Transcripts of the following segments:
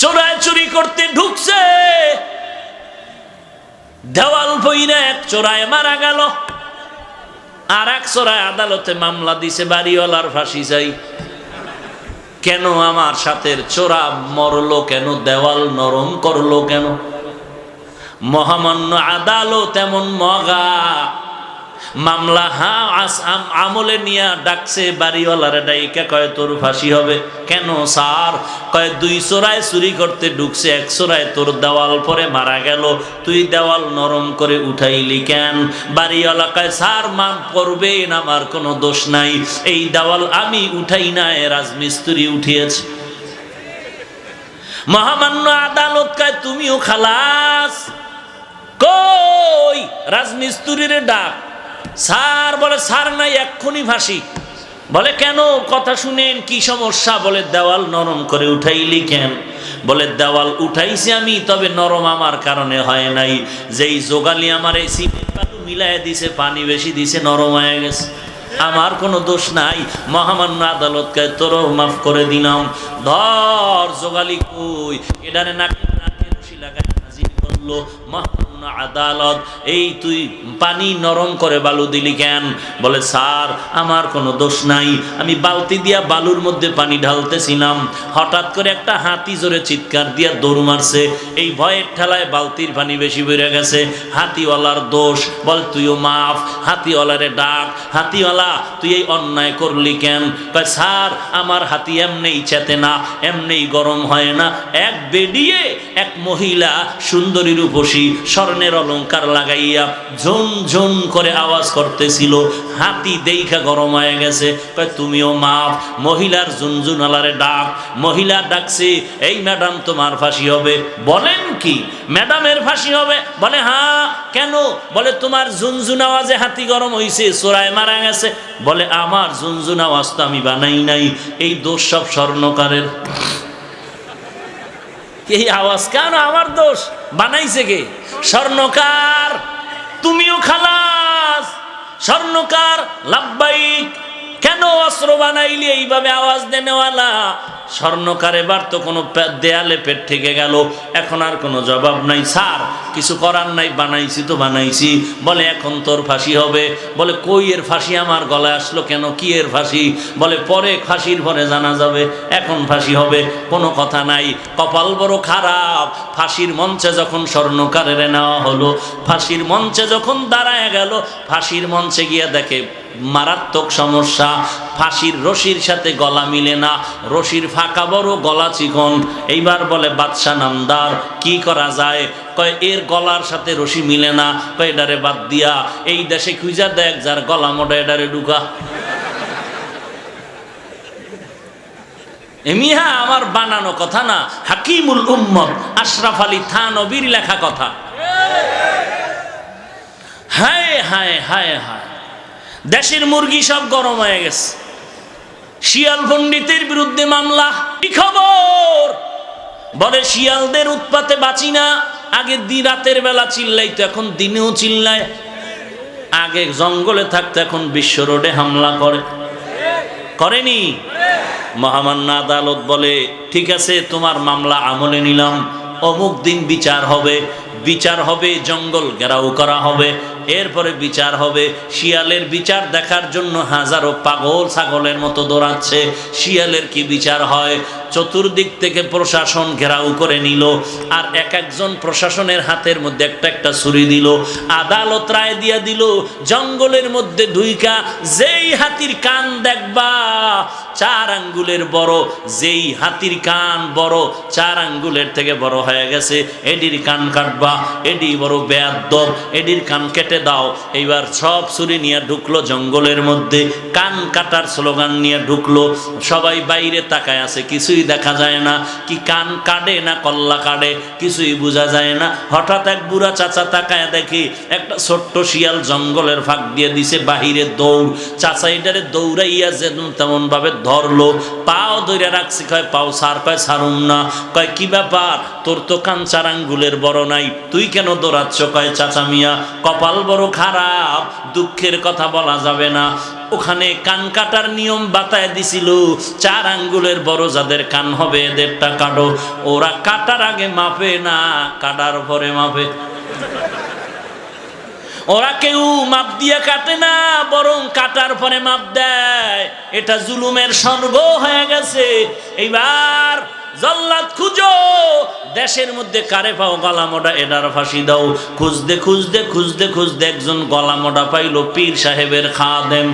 চোরায় চুরি করতে ঢুকছে, দেওয়াল বইরা এক চোরায় মারা গেল, আর এক চোরায় আদালতে মামলা দিছে বাড়িওয়ালার ফাঁসি চাই। কেন আমার সাথে চোরা মরলো কেন, দেওয়াল নরম করলো কেন? মহামান্য আদালত এমন মগা, মামলা আমলে নিয়ে ডাকছে বাড়িওয়ালারে, ডাইকা কয় তোর ফাঁসি হবে। কেন স্যার? কয় দুই চোরায় চুরি করতে ঢুকছে, এক চোরায় তোর দেওয়াল পরে মারা গেল, তুই দেওয়াল নরম করে উঠাইলি কেন? বাড়িওয়ালা কয় স্যার মাফ করবেন, আমার কোনো দোষ নাই, এই দেওয়াল আমি উঠাই না, রাজমিস্ত্রি উঠিয়েছে। মহামান্য আদালত কয় তুমিও খালাস। কই রাজমিস্ত্রির ডাক। স্যার বলে স্যার নাই, এক্ষুনি ফাঁসি। বলে কেন? কথা শুনেন, কি সমস্যা? বলে দেওয়াল নরম করে উঠাইলি কেন? বলে দেওয়াল উঠাইছি আমি, তবে নরম আমার কারণে হয় নাই, যেই যোগালি আমার এই সিমেন্ট বালু মিলাই দিছে, পানি বেশি দিছে, নরম হয়ে গেছে, আমার কোনো দোষ নাই। মহামান্য আদালতকে তোরও মাফ করে দিলাম। ধর যোগালি কই, এডারে নাকে নাকে রশি লাগাই হাজির করলো। মহামান্য আদালত, এই তুই পানি নরম করে বালু দিলি কেন? বলে স্যার আমার কোনো দোষ নাই, আমি বালতি দিয়া বালুর মধ্যে পানি ঢালতেছিলাম, হঠাৎ করে একটা হাতি জোরে চিৎকার দিয়া দৌড় মারছে, এই ভয়ের ঠেলায় বালতির পানি বেশি বেড়ে গেছে, হাতিওয়ালার দোষ। বল তুইও মাফ। হাতিওয়ালারে ডাক, হাতিওয়ালা তুই এই অন্যায় করলি কেন? কয় স্যার আমার হাতি এমনিই চেতে না, এমনিই গরম হয় না, এক বেডিয়ে এক মহিলা সুন্দরী রূপসী স্বর্ণের অলংকার লাগাইয়া ঝুন ঝুন করে আওয়াজ করতেছিল, হাতি দেইখা গরম হয়ে গেছে। কয় তুমিও মাফ। মহিলার ঝুনঝুনালারে ডাক, মহিলা ডাকছে, এই ম্যাডাম তোমার ফাঁসি হবে। বলেন কি ম্যাডামের ফাঁসি হবে? বলে হ্যাঁ। কেন? বলে তোমার ঝুনঝুন আওয়াজে হাতি গরম হইছে, চোরায় মারা গেছে। বলে আমার ঝুনঝুন আওয়াজ তো আমি বানাই নাই, এই দোষ সব স্বর্ণকারের। এই আওয়াজ কেন আমার দোষ? বানাইছে কে? স্বর্ণকার। তুমিও খালাস। স্বর্ণকার লাব্বাইক। কেন অস্ত্র বানাইলি এইভাবে আওয়াজ দেনেওয়ালা? স্বর্ণকার এবার তো কোনো দেয়ালে পেট থেকে গেল, এখন আর কোনো জবাব নাই। স্যার কিছু করার নাই, বানাইছি তো বানাইছি। বলে এখন তোর ফাঁসি হবে। বলে কই এর ফাঁসি আমার গলায় আসলো কেন? কি এর ফাঁসি? বলে পরে ফাঁসির পরে জানা যাবে, এখন ফাঁসি হবে। কোনো কথা নাই। কপাল বড় খারাপ, ফাঁসির মঞ্চে যখন স্বর্ণকারের নেওয়া হলো, ফাঁসির মঞ্চে যখন দাঁড়ায় গেল, ফাঁসির মঞ্চে গিয়ে দেখে মারাত্মক সমস্যা, ফাঁসির রশির সাথে গলা মিলে না, রশির ফাঁকা বড়, গলা চিকন। এইবার বলে বাদশা নামদার কি করা যায়? কয় এর গলার সাথে রশি মিলে না, কয় এডারে বাদ দিয়া এই দেশে খুঁজা দেখ যার গলা মোটা, এডারে ঢুকা। এমিহা আমার বানানো কথা না, হাকিমুল উম্মত আশরাফ আলী থানবীর লেখা কথা। হায় হায় হায় হায়, দেশের মুরগি সব গরম হয়ে গেছে। শিয়াল পণ্ডিতের বিরুদ্ধে মামলা। কি খবর? বলে শিয়ালদের উৎপাতে বাঁচি না, আগে রাতের বেলা চিল্লাইতো, এখন দিনেও চিল্লায়। আগে জঙ্গলে থাকতো, এখন বিশ্ব রোডে হামলা করে। করেনি? মহামান্য আদালত বলে ঠিক আছে তোমার মামলা আমলে নিলাম, অমুক দিন বিচার হবে, বিচার হবে, জঙ্গল ঘেরাও করা হবে, এরপরে বিচার হবে। শিয়ালের বিচার দেখার জন্য হাজারো পাগল ছাগলের মতো দৌড়াচ্ছে। শিয়ালের কি বিচার হয়? চতুর্দিক থেকে প্রশাসন ঘেরাও করে নিল, আর এক একজন প্রশাসনের হাতের মধ্যে একটা একটা ছুরি দিল। আদালত রায় দিয়া দিল, জঙ্গলের মধ্যে ঢুইকা যেই হাতির কান দেখবা 4 আঙ্গুলের বড়, যেই হাতির কান বড় 4 আঙ্গুলের থেকে বড় হয়ে গেছে, এডির কান কাটবা, এডি বড় বেয়াদ্দব, এডির কান কেটে দাও। এইবার সব ছুরি নিয়ে ঢুকলো জঙ্গলের মধ্যে, কান কাটার স্লোগান নিয়ে ঢুকলো। সবাই বাইরে তাকায় আছে, কিছুই দেখা যায় না, কি কান কাটে না কল্লা কাটে কিছুই বোঝা যায় না। হঠাৎ এক বুড়া চাচা তাকায় দেখি একটা ছোট্ট শিয়াল জঙ্গলের ফাঁক দিয়ে দিছে বাহিরে দৌড়। চাচা এটারে দৌড়াইয়া যেমন তেমন ভাবে ধরলো, পাও ধরে রাখছি, কয় পাও সার, কয় সারুম না। কয় কি ব্যাপার, তোর তো কান 4 আঙ্গুলের বড় নাই, তুই কেন দৌড়াচ্ছ? কয় চাচা মিয়া কপাল বড় খারাপ, দুঃখের কথা বলা যাবে না, ওখানে কান কাটার নিয়ম বাতায় দিছিল, 4 আঙ্গুলের বড় যাদের কান হবে এদেরটা কাটো। ওরা কাটার আগে মাপে না, কাটার পরে মাপে। ওরা কেউ মাপ দিয়ে কাটে না, বরং কাটার পরে মাপ দেয়। এটা জুলুমের স্বর্গ হয়ে গেছে। এইবার জল্লাদ খুঁজো, দেশের মধ্যে কারে পাও গলা মোটা, এটার ফাঁসি দাও। খুঁজতে খুঁজতে খুঁজতে খুঁজতে একজন গলা মোটা পাইল, পীর সাহেবের খাদেম।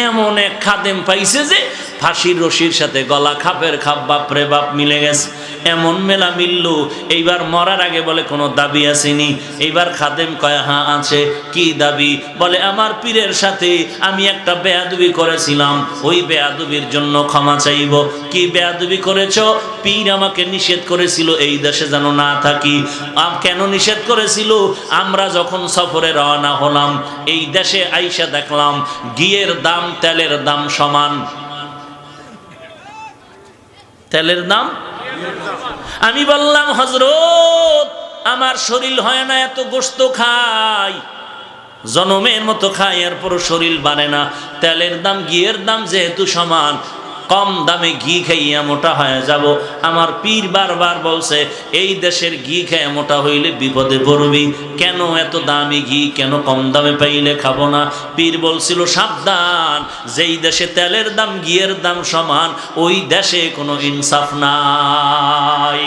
এমন এক খাদেম পাইছে যে ফাঁসির রশির সাথে গলা খাপের খাপ, বাপরে বাপ মিলে গেছে। এমন মেলা মিলল। এইবার মরার আগে বলে কোনো দাবি আসেনি? এইবার খাদেম কয় হ্যাঁ আছে। কি দাবি? বলে আমার পীরের সাথে আমি একটা বেয়াদবি করেছিলাম, ওই বেয়াদবির জন্য ক্ষমা চাইব। কি বেয়াদবি করেছ? পীর আমাকে নিষেধ করেছিল এই দেশে যেন না থাকি। কেন নিষেধ করেছিল? আমরা যখন সফরে রওনা হলাম, এই দেশে আইসা দেখলাম ঘিয়ের দাম তেলের দাম সমান। তেলের দাম? আমি বললাম হযরত আমার শরীর হয় না, এত গোশত খাই, জনমের মতো খাই, এরপরও শরীর বাড়ে না। তেলের দাম ঘিয়ের দাম যেহেতু সমান, কম দামে ঘি খাইয়া মোটা হয়ে যাব। আমার পীর বারবার বলছে এই দেশের ঘি খেয়ে মোটা হইলে বিপদে পড়বি, কেন এত দামি ঘি, কেন কম দামে পাইলে খাবো না? পীর বলছিল সাবধান, যেই দেশে তেলের দাম ঘিয়ের দাম সমান, ওই দেশে কোনো ইনসাফ নাই।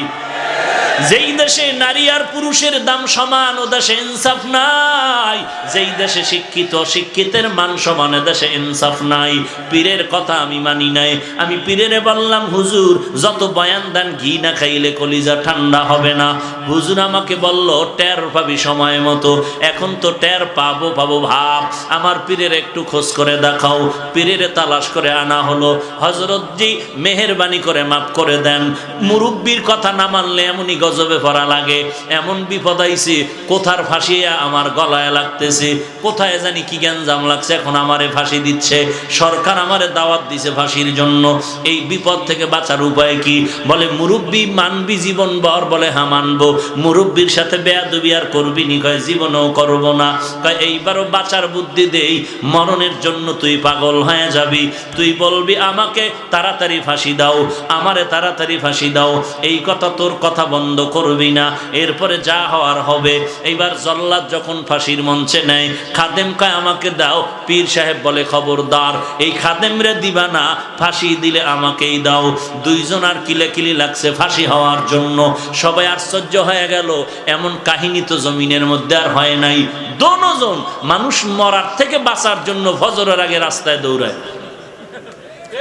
যেই দেশে নারী আর পুরুষের দাম সমান, ও দেশে ইনসাফ নাই। যেই দেশে শিক্ষিত অশিক্ষিতের মান সমান, এ দেশে ইনসাফ নাই। পীরের কথা আমি মানি নাই। আমি পীরেরে বললাম হুজুর যত বয়ান দেন ঘি না খাইলে কলিজা ঠান্ডা হবে না। হুজুর আমাকে বলল টের পাবি সময় মতো। এখন তো টের পাবো ভাব। আমার পীরের একটু খোঁজ করে দেখাও। পীরের তালাশ করে আনা হলো। হযরত জি মেহেরবানি করে মাফ করে দেন, মুরব্বির কথা না মানলে এমনই গজবে পড়া লাগে। এমন বিপদ আইছে, কোথার ফাঁসিয়া আমার গলায় লাগতেছে, কোথায় জানি কি গ্যাঞ্জাম লাগছে, এখন আমারে ফাঁসি দিচ্ছে। সরকার আমারে দাওয়াত দিছে ফাঁসির জন্য। এই বিপদ থেকে বাঁচার উপায় কি? বলে মুরব্বি মানবি জীবন ভর? বলে হ্যাঁ মানবো। মুরব্বির সাথে বেয়াদবি আর করবি নি? কয় জীবনেও করব না। কয় এইবারও বাঁচার বুদ্ধি দেই, মরণের জন্য তুই পাগল হয়ে যাবি। তুই বলবি আমাকে তাড়াতাড়ি ফাঁসি দাও, আমারে তাড়াতাড়ি ফাঁসি দাও। এই কথা তোর কথা বন্ধ করবি না, এরপরে যা হওয়ার হবে। এইবার জল্লাদ যখন ফাঁসির মঞ্চে নেয়, খাদেম কয় আমাকে দাও। পীর সাহেব বলে খবরদার, এই খাদেমরে দিবা না, ফাঁসি দিলে আমাকেই দাও। দুইজন আর কিলেকিলি লাগছে ফাঁসি হওয়ার জন্য। সবাই আশ্চর্য হয়ে গেল, এমন কাহিনী তো জমিনের মধ্যে আর হয় নাই। দোনোজন মানুষ মরার থেকে বাঁচার জন্য ফজরের আগে রাস্তায় দৌড়ায়।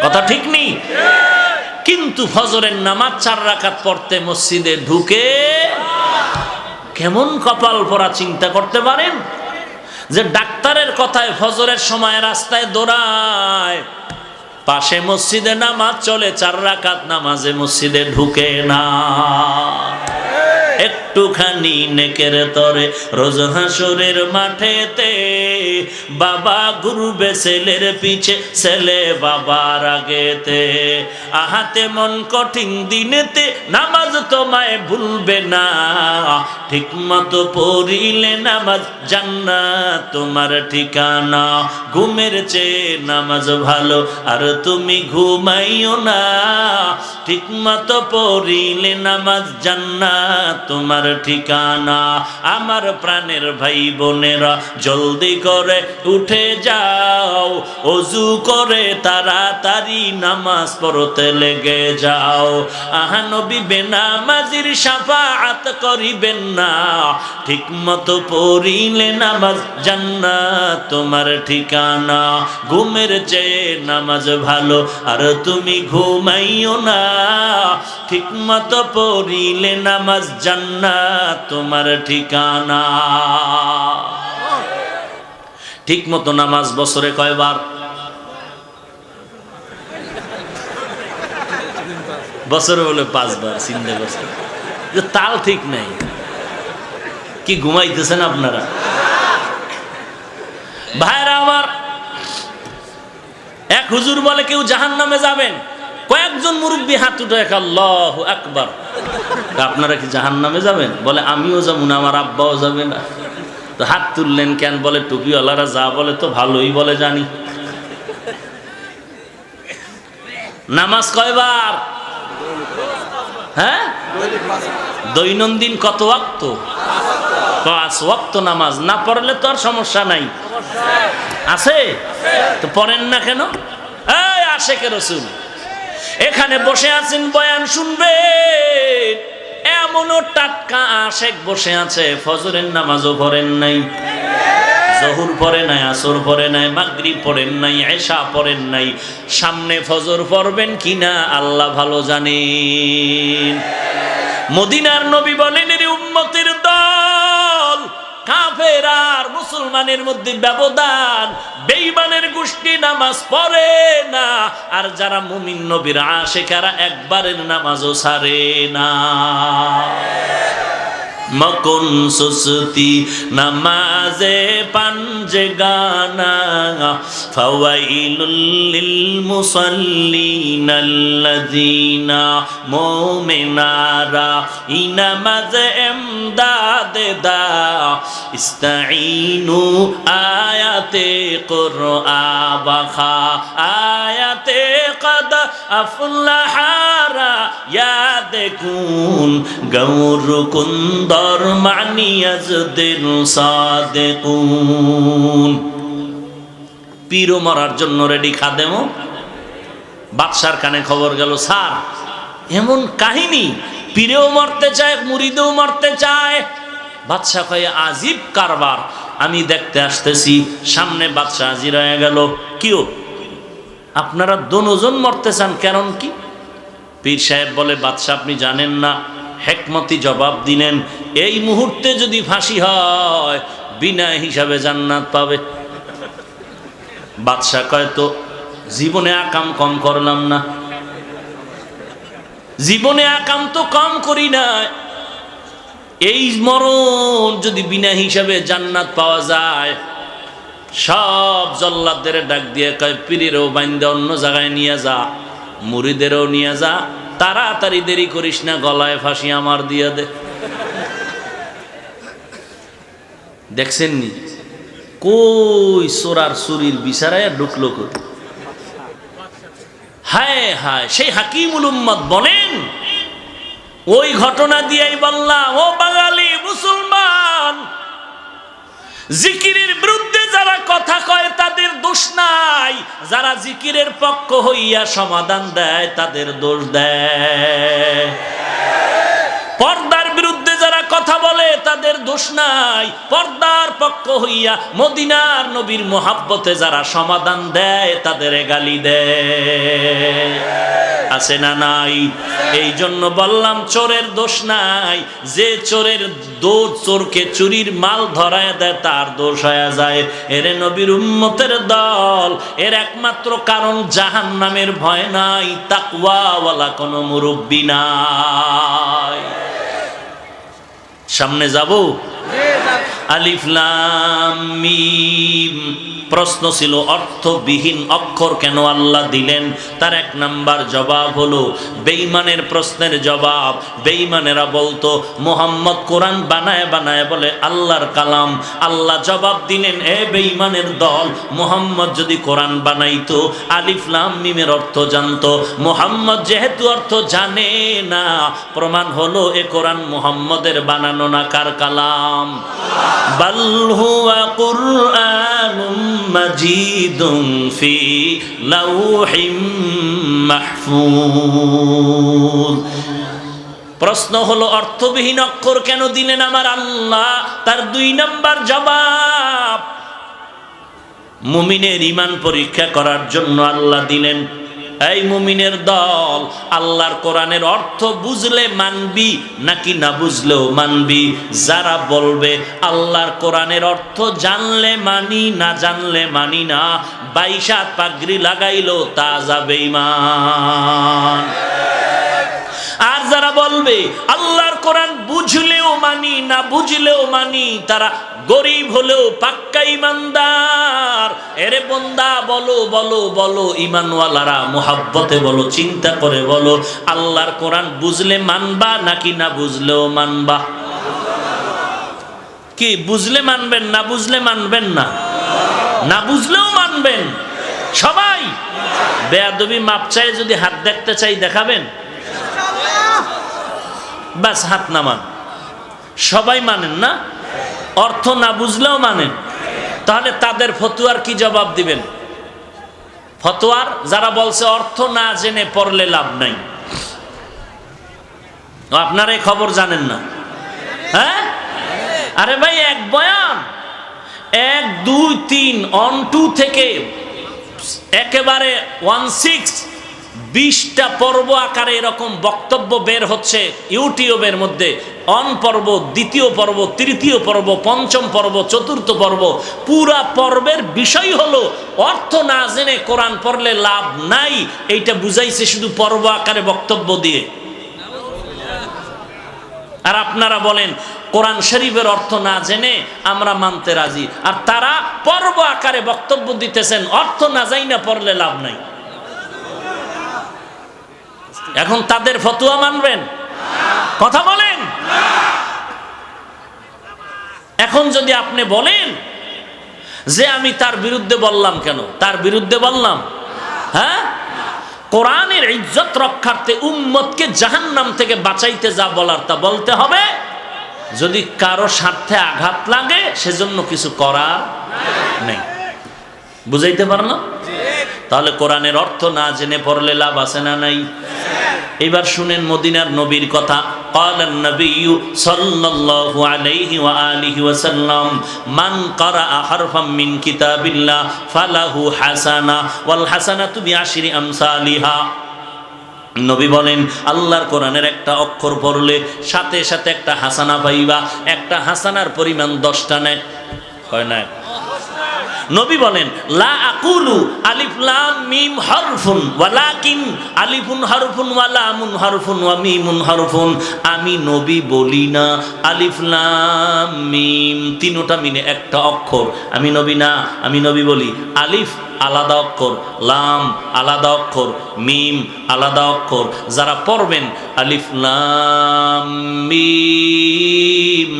কথা ঠিক নেই? কিন্তু ফজরের নামাজ 4 রাকাত পড়তে মসজিদে ঢুকে কেমন কপাল পরা চিন্তা করতে পারেন? যে ডাক্তারের কথায় ফজরের সময় রাস্তায় দৌড়ায়, পাশে মসজিদে নামাজ চলে, 4 রাকাত নামাজে মসজিদে ঢুকে না। একটুখানি নেকের তরে রোজ হাসরের মাঠেতে বাবা ঘুরবে ছেলের পিছে, ছেলে বাবার আগেতে। আহাতে মন কঠিন দিনেতে নামাজ তোমায় ভুলবে না, ঠিক মতো পড়িলে নামাজ জান্নাত তোমার ঠিকানা। ঘুমের চেয়ে নামাজ ভালো আর তুমি ঘুমাইও না, ঠিক মতো পড়িলে নামাজ জান্নাত তোমার ঠিকানা। আমার প্রাণের ভাই বোনেরা জলদি করে উঠে যাও, ওযু করে তাড়াতাড়ি নামাজ পড়তে লেগে যাও। আহা নবী বেনামাজির শাফাআত করিবেন না, ঠিক মতো পড়িলে নামাজ জান্নাত তোমার ঠিকানা। ঘুমের চেয়ে নামাজ ভালো আর তুমি ঘুমাইও না, ঠিক মতো পড়িলে নামাজ জান্নাত তোমার ঠিকানা। ঠিক মতো নামাজ বছরে কয়বার? বছরে বলে 5 বার। চিন্তা করছে যে তাল ঠিক নাই। কি ঘুমাইতেছেন আপনারা? ভাইরা আমার, এক হুজুর বলে কেউ জাহান্নামে যাবেন। কয়েকজন মুরব্বী হাত উঠে আল্লাহু আকবার। আপনারা কি জাহান্নামে যাবেন? বলে আমিও যাবো না, আমার আব্বাও যাবে না। তো হাত তুললেন কেন? বলে টুপিওয়ালারা যা বলে তো ভালোই বলে জানি। নামাজ কয়বার? হ্যাঁ, দৈনন্দিন কত ওয়াক্ত? 5 ওয়াক্ত নামাজ। না পড়লে তো আর সমস্যা নাই, আছে তো পড়েন না কেন? এই আশেকে রাসূল এখানে বসে আছেন, বয়ান শুনবেন, এমনও টাটকা আশেক বসে আছে, ফজরের নামাজও পড়েন নাই, জহুর পড়ে নাই, আসর পড়ে নাই, মাগরিব পড়েন নাই, এশা পড়েন নাই। সামনে ফজর পড়বেন কিনা আল্লাহ ভালো জানেন। মদিনার নবী বলেন, এর উম্মতের দল, কাফের আর মুসলমানের মধ্যে ব্যবধান, বেঈমানের গোষ্ঠী নামাজ পড়ে না, আর যারা মুমিন নবীর আশিকেরা একবারের নামাজও ছাড়ে না। মকুন সুসতি নামাজে পাঞ্জগানা, ফাওয়াইলুল লিল মুসাল্লিন আল্লাযিনা মুমিনারা ইনামাজ এমদাদ দা, ইস্তাঈনু আয়াতে কুরআবা, আয়াতে কদ আফলাহারা ইয়াদ কুন গৌর কুন্দ পীরও মরার জন্য রেডি খাদেমও। বাদশার কানে খবর গেল, স্যার এমন কাহিনী, পীরেও মরতে চায়, মুরিদেও মরতে চায়। বাদশা কয়ে, আজীব কারবার, আমি দেখতে আসতেছি। সামনে বাদশা হাজির হয়ে গেল। কিও আপনারা দোনোজন মরতে চান, কারণ কি? পীর সাহেব বলে, বাদশা আপনি জানেন না। হেকমতি জবাব দিলেন, এই মুহূর্তে যদি ফাঁসি হয় বিনা হিসাবে জান্নাত পাবে। বাদশা কয়, তো জীবনে আকাম কম করলাম না, জীবনে আকাম তো কম করি না, এই মরণ যদি বিনা হিসাবে জান্নাত পাওয়া যায়। সব জল্লাদদের ডাক দিয়ে কয়, পীরেরও বাইন্দা অন্য জায়গায় নিয়ে যা, মুরিদেরও নিয়ে যা, তাড়াতাড়ি দেরি করিস না, গলায় ফাঁসি আমার দিয়ে দে। দেখছেন নি কই সোরার সুরির বিচারায় ঢুকলো কই? হায় হায়, সেই হাকিমুল উম্মত বলেন, ওই ঘটনা দিয়েই বললাম, ও বাঙালি মুসলমান, জিকিরের বিরুদ্ধে যারা কথা কয় তাদের দোষ নাই, যারা জিকিরের পক্ষ হইয়া সমাধান দেয় তাদের দোষ দেয়। পর্দার বিরুদ্ধে যারা কথা বলে তাদের দোষ নাই, পর্দার পক্ষ হইয়া মদিনার নবীর মোহাব্বতে যারা সমাধান দেয় তাদের গালি দেয়। আছে না নাই? এই জন্য বললাম, চোরের দোষ নাই, যে চোরের দোষ, চোরকে চুরির মাল ধরায় দেয় তার দোষ হয়ে যায়। এরে নবীর উম্মতের দল, এর একমাত্র কারণ জাহান্নামের ভয় নাই, তাকওয়াওয়ালা কোনো মুরব্বি নাই। সামনে যাব? আলিফ লাম মিম। প্রশ্ন ছিল অর্থবিহীন অক্ষর কেন আল্লাহ দিলেন? তার 1 নাম্বার জবাব হলো বেঈমানের প্রশ্নের জবাব। বেঈমানেরা বলতো মুহাম্মদ কোরআন বানায় বানায় বলে আল্লাহর কালাম। আল্লাহ জবাব দিলেন, এ বেঈমানের দল, মুহাম্মদ যদি কোরআন বানাইতো আলিফ লাম মিমের অর্থ জানতো। মুহাম্মদ যেহেতু অর্থ জানে না, প্রমাণ হলো এ কোরআন মুহাম্মদের বানানো না, কার কালাম? বাল হুয়া কুরআনুম মাজিদুন ফি লাউহিম মাহফুজ। প্রশ্ন হলো অর্থবিহীন অক্ষর কেন দিলেন আমার আল্লাহ? তার 2 নাম্বার জবাব, মুমিনের ঈমান পরীক্ষা করার জন্য আল্লাহ দিলেন। এই মুমিনের দল, আল্লাহর কোরআনের অর্থ বুঝলে মানবি নাকি না বুঝলেও মানবি? যারা বলবে আল্লাহর কোরআনের অর্থ জানলে মানি, না জানলে মানি না, 22 হাত পাগড়ি লাগাইলো তা যাবে ঈমান। আর যারা বলবে আল্লাহর কোরআন বুঝলেও মানি, না বুঝলেও মানি, তারা গরিব হলেও পাক্কা ঈমানদার। এরে বন্দা, বলো বলো বলো, ঈমানওয়ালারা মুহাব্বতে বলো, চিন্তা করে বলো, আল্লাহর কোরআন বুঝলে মানবা নাকি না বুঝলেও মানবা? কি বুঝলে মানবেন, না বুঝলে মানবেন না? না বুঝলেও মানবেন সবাই? বেয়াদবি মাপ চাই, যদি হাত দেখতে চাই দেখাবেন? বাস হাত নামান। সবাই মানেন না? অর্থ না বুঝলেও মানেন? তাহলে তাদের ফতুয়ার কি জবাব দিবেন? ফতোয়ার যারা বলছে অর্থ না জেনে পড়লে লাভ নাই, আপনারা এই খবর জানেন না? হ্যাঁ, আরে ভাই, এক বয়ান 1, 2, 3 অন 2 থেকে একেবারে 20টা পর্ব আকারে এরকম বক্তব্য বের হচ্ছে ইউটিউবের মধ্যে। অন পর্ব, দ্বিতীয় পর্ব, তৃতীয় পর্ব, পঞ্চম পর্ব, চতুর্থ পর্ব। পুরা পর্বের বিষয় হলো অর্থ না জেনে কোরআন পড়লে লাভ নাই। এইটা বুঝাইছে শুধু পর্ব আকারে বক্তব্য দিয়ে। আর আপনারা বলেন কোরআন শরীফের অর্থ না জেনে আমরা মানতে রাজি, আর তারা পর্ব আকারে বক্তব্য দিতেছেন অর্থ না জাইনা পড়লে লাভ নাই। এখন তাদের ফতোয়া মানবেন? কথা বলেন। এখন যদি আপনি বলেন যে আমি তার বিরুদ্ধে বললাম, কেন তার বিরুদ্ধে বললাম? হ্যাঁ, কোরআনের ইজ্জত রক্ষার্থে উম্মতকে জাহান্নাম থেকে বাঁচাইতে যা বলার তা বলতে হবে। যদি কারো স্বার্থে আঘাত লাগে সেজন্য কিছু করার নেই। বুঝাইতে পারলাম? তাহলে কোরআনের অর্থ না জেনে পড়লে লাভ আছে না নাই? এবার শুনেন মদিনার নবীর কথা। قال النبي صلى الله عليه وآله وسلم من قرأ حرفا من كتاب الله فله حسنة والحسنة بعشر أمثالها। নবী বলেন আল্লাহর কোরআনের একটা অক্ষর পড়লে সাথে সাথে একটা হাসানা পাইবা। একটা হাসানার পরিমাণ 10টা নেয়, হয় না? নবী বলেন লা আকুলু আলিফ লাম মিম হরফুন ওয়ালাকিন আলিফুন হরফুন ওয়া লামুন হরফুন ওয়া মিমুন হরফুন। আমি নবী বলি না আলিফ লাম মিম তিনটা মিলে একটা অক্ষর। আমি নবী না, আমি নবী বলি আলিফ আলাদা অক্ষর, লাম আলাদা অক্ষর, মিম আলাদা অক্ষর। যারা পড়বেন আলিফ লাম মিম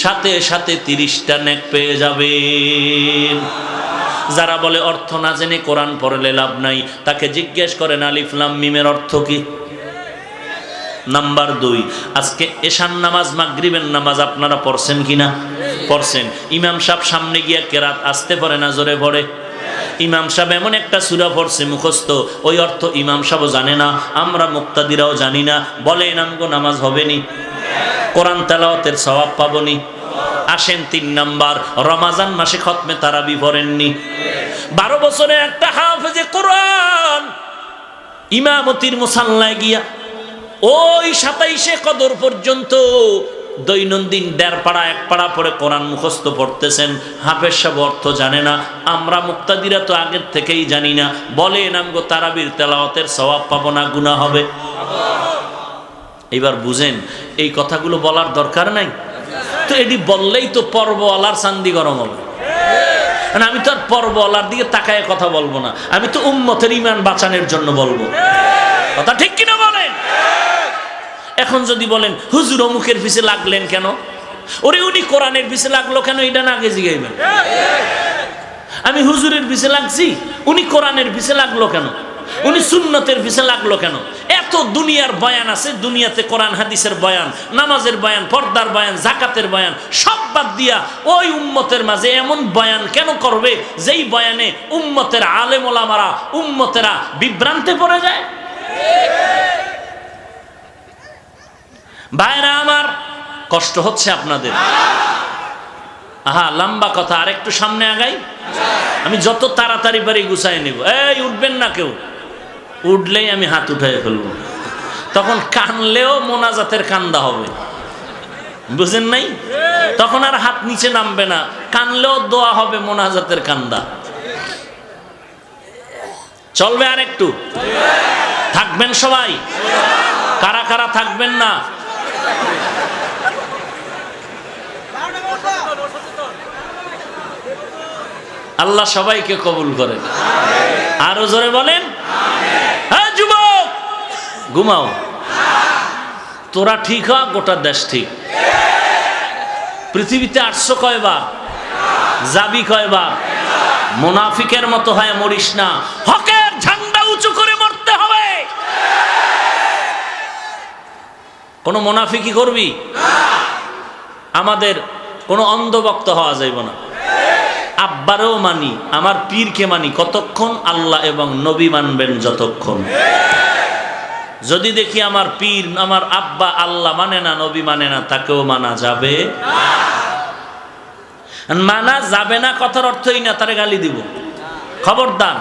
সাথে সাথে 30টা নেক পেয়ে যাবেন। যারা বলে অর্থ না জেনে কোরআন পড়লে লাভ নাই, তাকে জিজ্ঞেস করেন আলিফ লাম মিমের অর্থ কি? নাম্বার 2, আজকে এশার নামাজ মাগরিবের নামাজ আপনারা পড়ছেন কিনা? পড়ছেন। ইমাম সাহেব সামনে গিয়া কেরাত আসতে পারে না জোরে পড়ে? ইমাম সাহেব এমন একটা সূরা পড়ছে মুখস্থ, ওই অর্থ ইমাম সাহেব জানে না, আমরা মুক্তাদিরাও জানি না। বলে নামগো নামাজ হবে নি? কোরআন তেলাওয়াতের সওয়াব পাবনি? আসেন 3 নাম্বার, রমাজান মাসে খতমে তারাবি পড়েননি? 12 বছরে একটা হাফেজে কোরআন ইমামতির মুসাল্লায় গিয়া ওই 27শে কদর পর্যন্ত দৈনন্দিন 1.5 পাড়া 1 পাড়া পরে কোরআন মুখস্থ পড়তেছেন। হাফেজ সাহেব অর্থ জানে না, আমরা মুক্তাদিরা তো আগের থেকেই জানি না। বলে নামগো তারাবির তেলাওয়াতের সওয়াব পাবো না, গুনাহ হবে? এবার বুঝেন এই কথাগুলো বলার দরকার নাই তো। এটি বললেই তো পর্বওয়ালার চান্দি গরম হবে। আমি তো আর পর্বওয়ালার দিকে তাকায় কথা বলবো না, আমি তো উম্মতের ঈমান বাঁচানোর জন্য বলবো। কথা ঠিক কিনা বলেন? এখন যদি বলেন হুজুর অমুকের পিছে লাগলেন কেন, ওরে উনি কোরআনের পিছে লাগলো কেন, এটা না আগে জিগাইবেন। আমি হুজুরের পিছে লাগছি, উনি কোরআনের পিছে লাগলো কেন, উনি সুন্নতের পিছে লাগলো কেন? এত দুনিয়ার বয়ান আছে, দুনিয়াতে কোরআন হাদিসের বয়ান, নামাজের বয়ান, পর্দার বয়ান, যাকাতের বয়ান, সব বাদ দিয়া ওই উম্মতের মাঝে এমন বয়ান কেন করবে যেই বয়ানে উম্মতের আলেম ওলামারা, উম্মতেরা বিভ্রান্তে পড়ে যায়? ভাইরা আমার, কষ্ট হচ্ছে আপনাদের? লম্বা কথা, আর একটু সামনে আগাই। আমি যত তাড়াতাড়ি পারি গুছাই নেব। এই উঠবেন না কেউ, উঠলেই আমি হাত উঠাই ফেলবো। তখন কানলেও মোনাজাতের কান্দা হবে, বুঝেন নাই? তখন আর হাত নিচে নামবে না, কানলেও দোয়া হবে, মোনাজাতের কান্দা চলবে। আর একটু থাকবেন সবাই? কারা কারা থাকবেন না? আল্লাহ সবাইকে কবুল করেন। আরো জোরে বলেন। হ্যাঁ যুবক, ঘুমাও, তোরা ঠিক হ, গোটা দেশ ঠিক। পৃথিবীতে আসছো কয়বার, যাবি কয়বার? মুনাফিকের মতো হয় মরিস না, হকের ঝান্ডা উঁচু করে মরতে হবে। কোন মুনাফিকি করবি? আমাদের কোনো অন্ধভক্ত হওয়া যাইব না। আব্বারও মানি, আমার পীরকে মানি কতক্ষণ? আল্লাহ এবং নবী মানবেন যতক্ষণ। যদি দেখি আমার পীর, আমার আব্বা আল্লাহ মানে না, নবী মানে না, তাকেও মানা যাবে মানা যাবে না কথার অর্থই না তারে গালি দিব, খবরদার।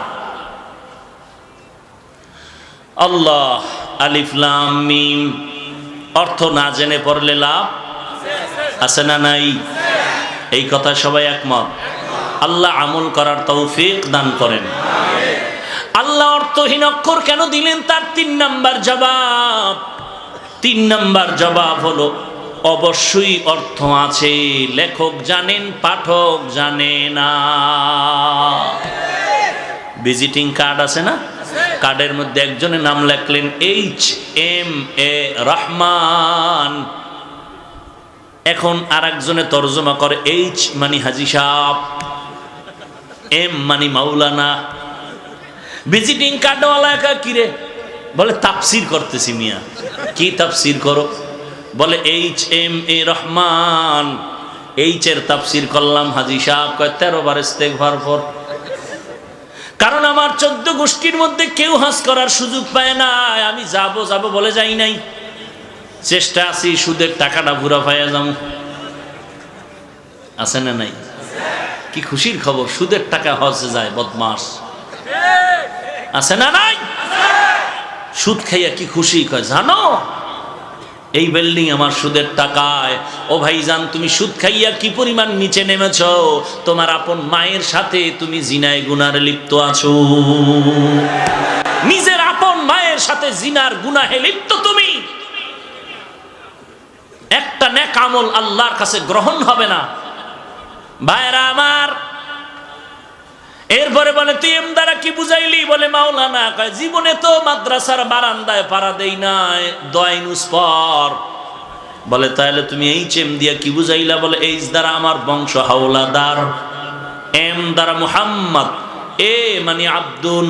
আল্লাহ, আলিফ লাম মিম অর্থ না জেনে পড়লে লাভ আছে না নাই? এই কথা সবাই একমত। আল্লাহ আমল করার তৌফিক দান করেন। আল্লাহ অর্থহীন অক্ষর কেন দিলেন তার 3 নাম্বার জবাব। 3 নাম্বার জবাব হলো অবশ্যই অর্থ আছে, লেখক জানেন, পাঠক জানে না। ভিজিটিং কার্ড আছে না, কার্ডের মধ্যে একজনের নাম লেখলেন HMA রহমান, এখন আরেকজনে তর্জমা করে H মানে হাজী সাহেব, M মানে মাওলানা। ভিজিটিং কার্ডওয়ালা একা কিরে বলে তাফসীর করতেছি। মিয়া কি তাফসীর করো? বলে HMA রহমান, H এর তাফসীর করলাম হাজী সাহেব। কয় 13 বার ইস্তেগফার পড়। কারণ আমার 14 গোষ্ঠীর মধ্যে কেউ হজ করার সুযোগ পায় না। আমি যাব বলে যাই নাই, চেষ্টা আছি সুদের টাকাটা ঘুরা পাইয়া যাম। আছে না নাই? কি খুশির খবর, সুদের টাকা হজে যায় বদমাস। আছে না নাই? সুদ খাইয়া কি খুশি, কয় জানো এই বিল্ডিং আমার সুদের টাকায়। ও ভাইজান, তুমি সুদ খাইয়া কি পরিমাণ নিচে নেমেছ? তোমার আপন মায়ের সাথে তুমি জিনায় গুনারে লিপ্ত আছো। নিজের আপন মায়ের সাথে জিনার গুনাহে লিপ্ত তুমি। একটা নেক আমল আল্লাহর কাছে গ্রহণ হবে না। ভাইরা আমার, এরপরে বলে তুই এম দ্বারা কি বুঝাইলি? বলে মাওলানা, কয় জীবনে তো মাদ্রাসার বারান্দায় পাড়া দেই নাই, দয়নুস পর। বলে তাহলে তুমি HM দিয়া কি বুঝাইলা? বলে H দ্বারা আমার বংশ হাওলাদার, M দ্বারা মুহাম্মদ, A মানে আব্দুন,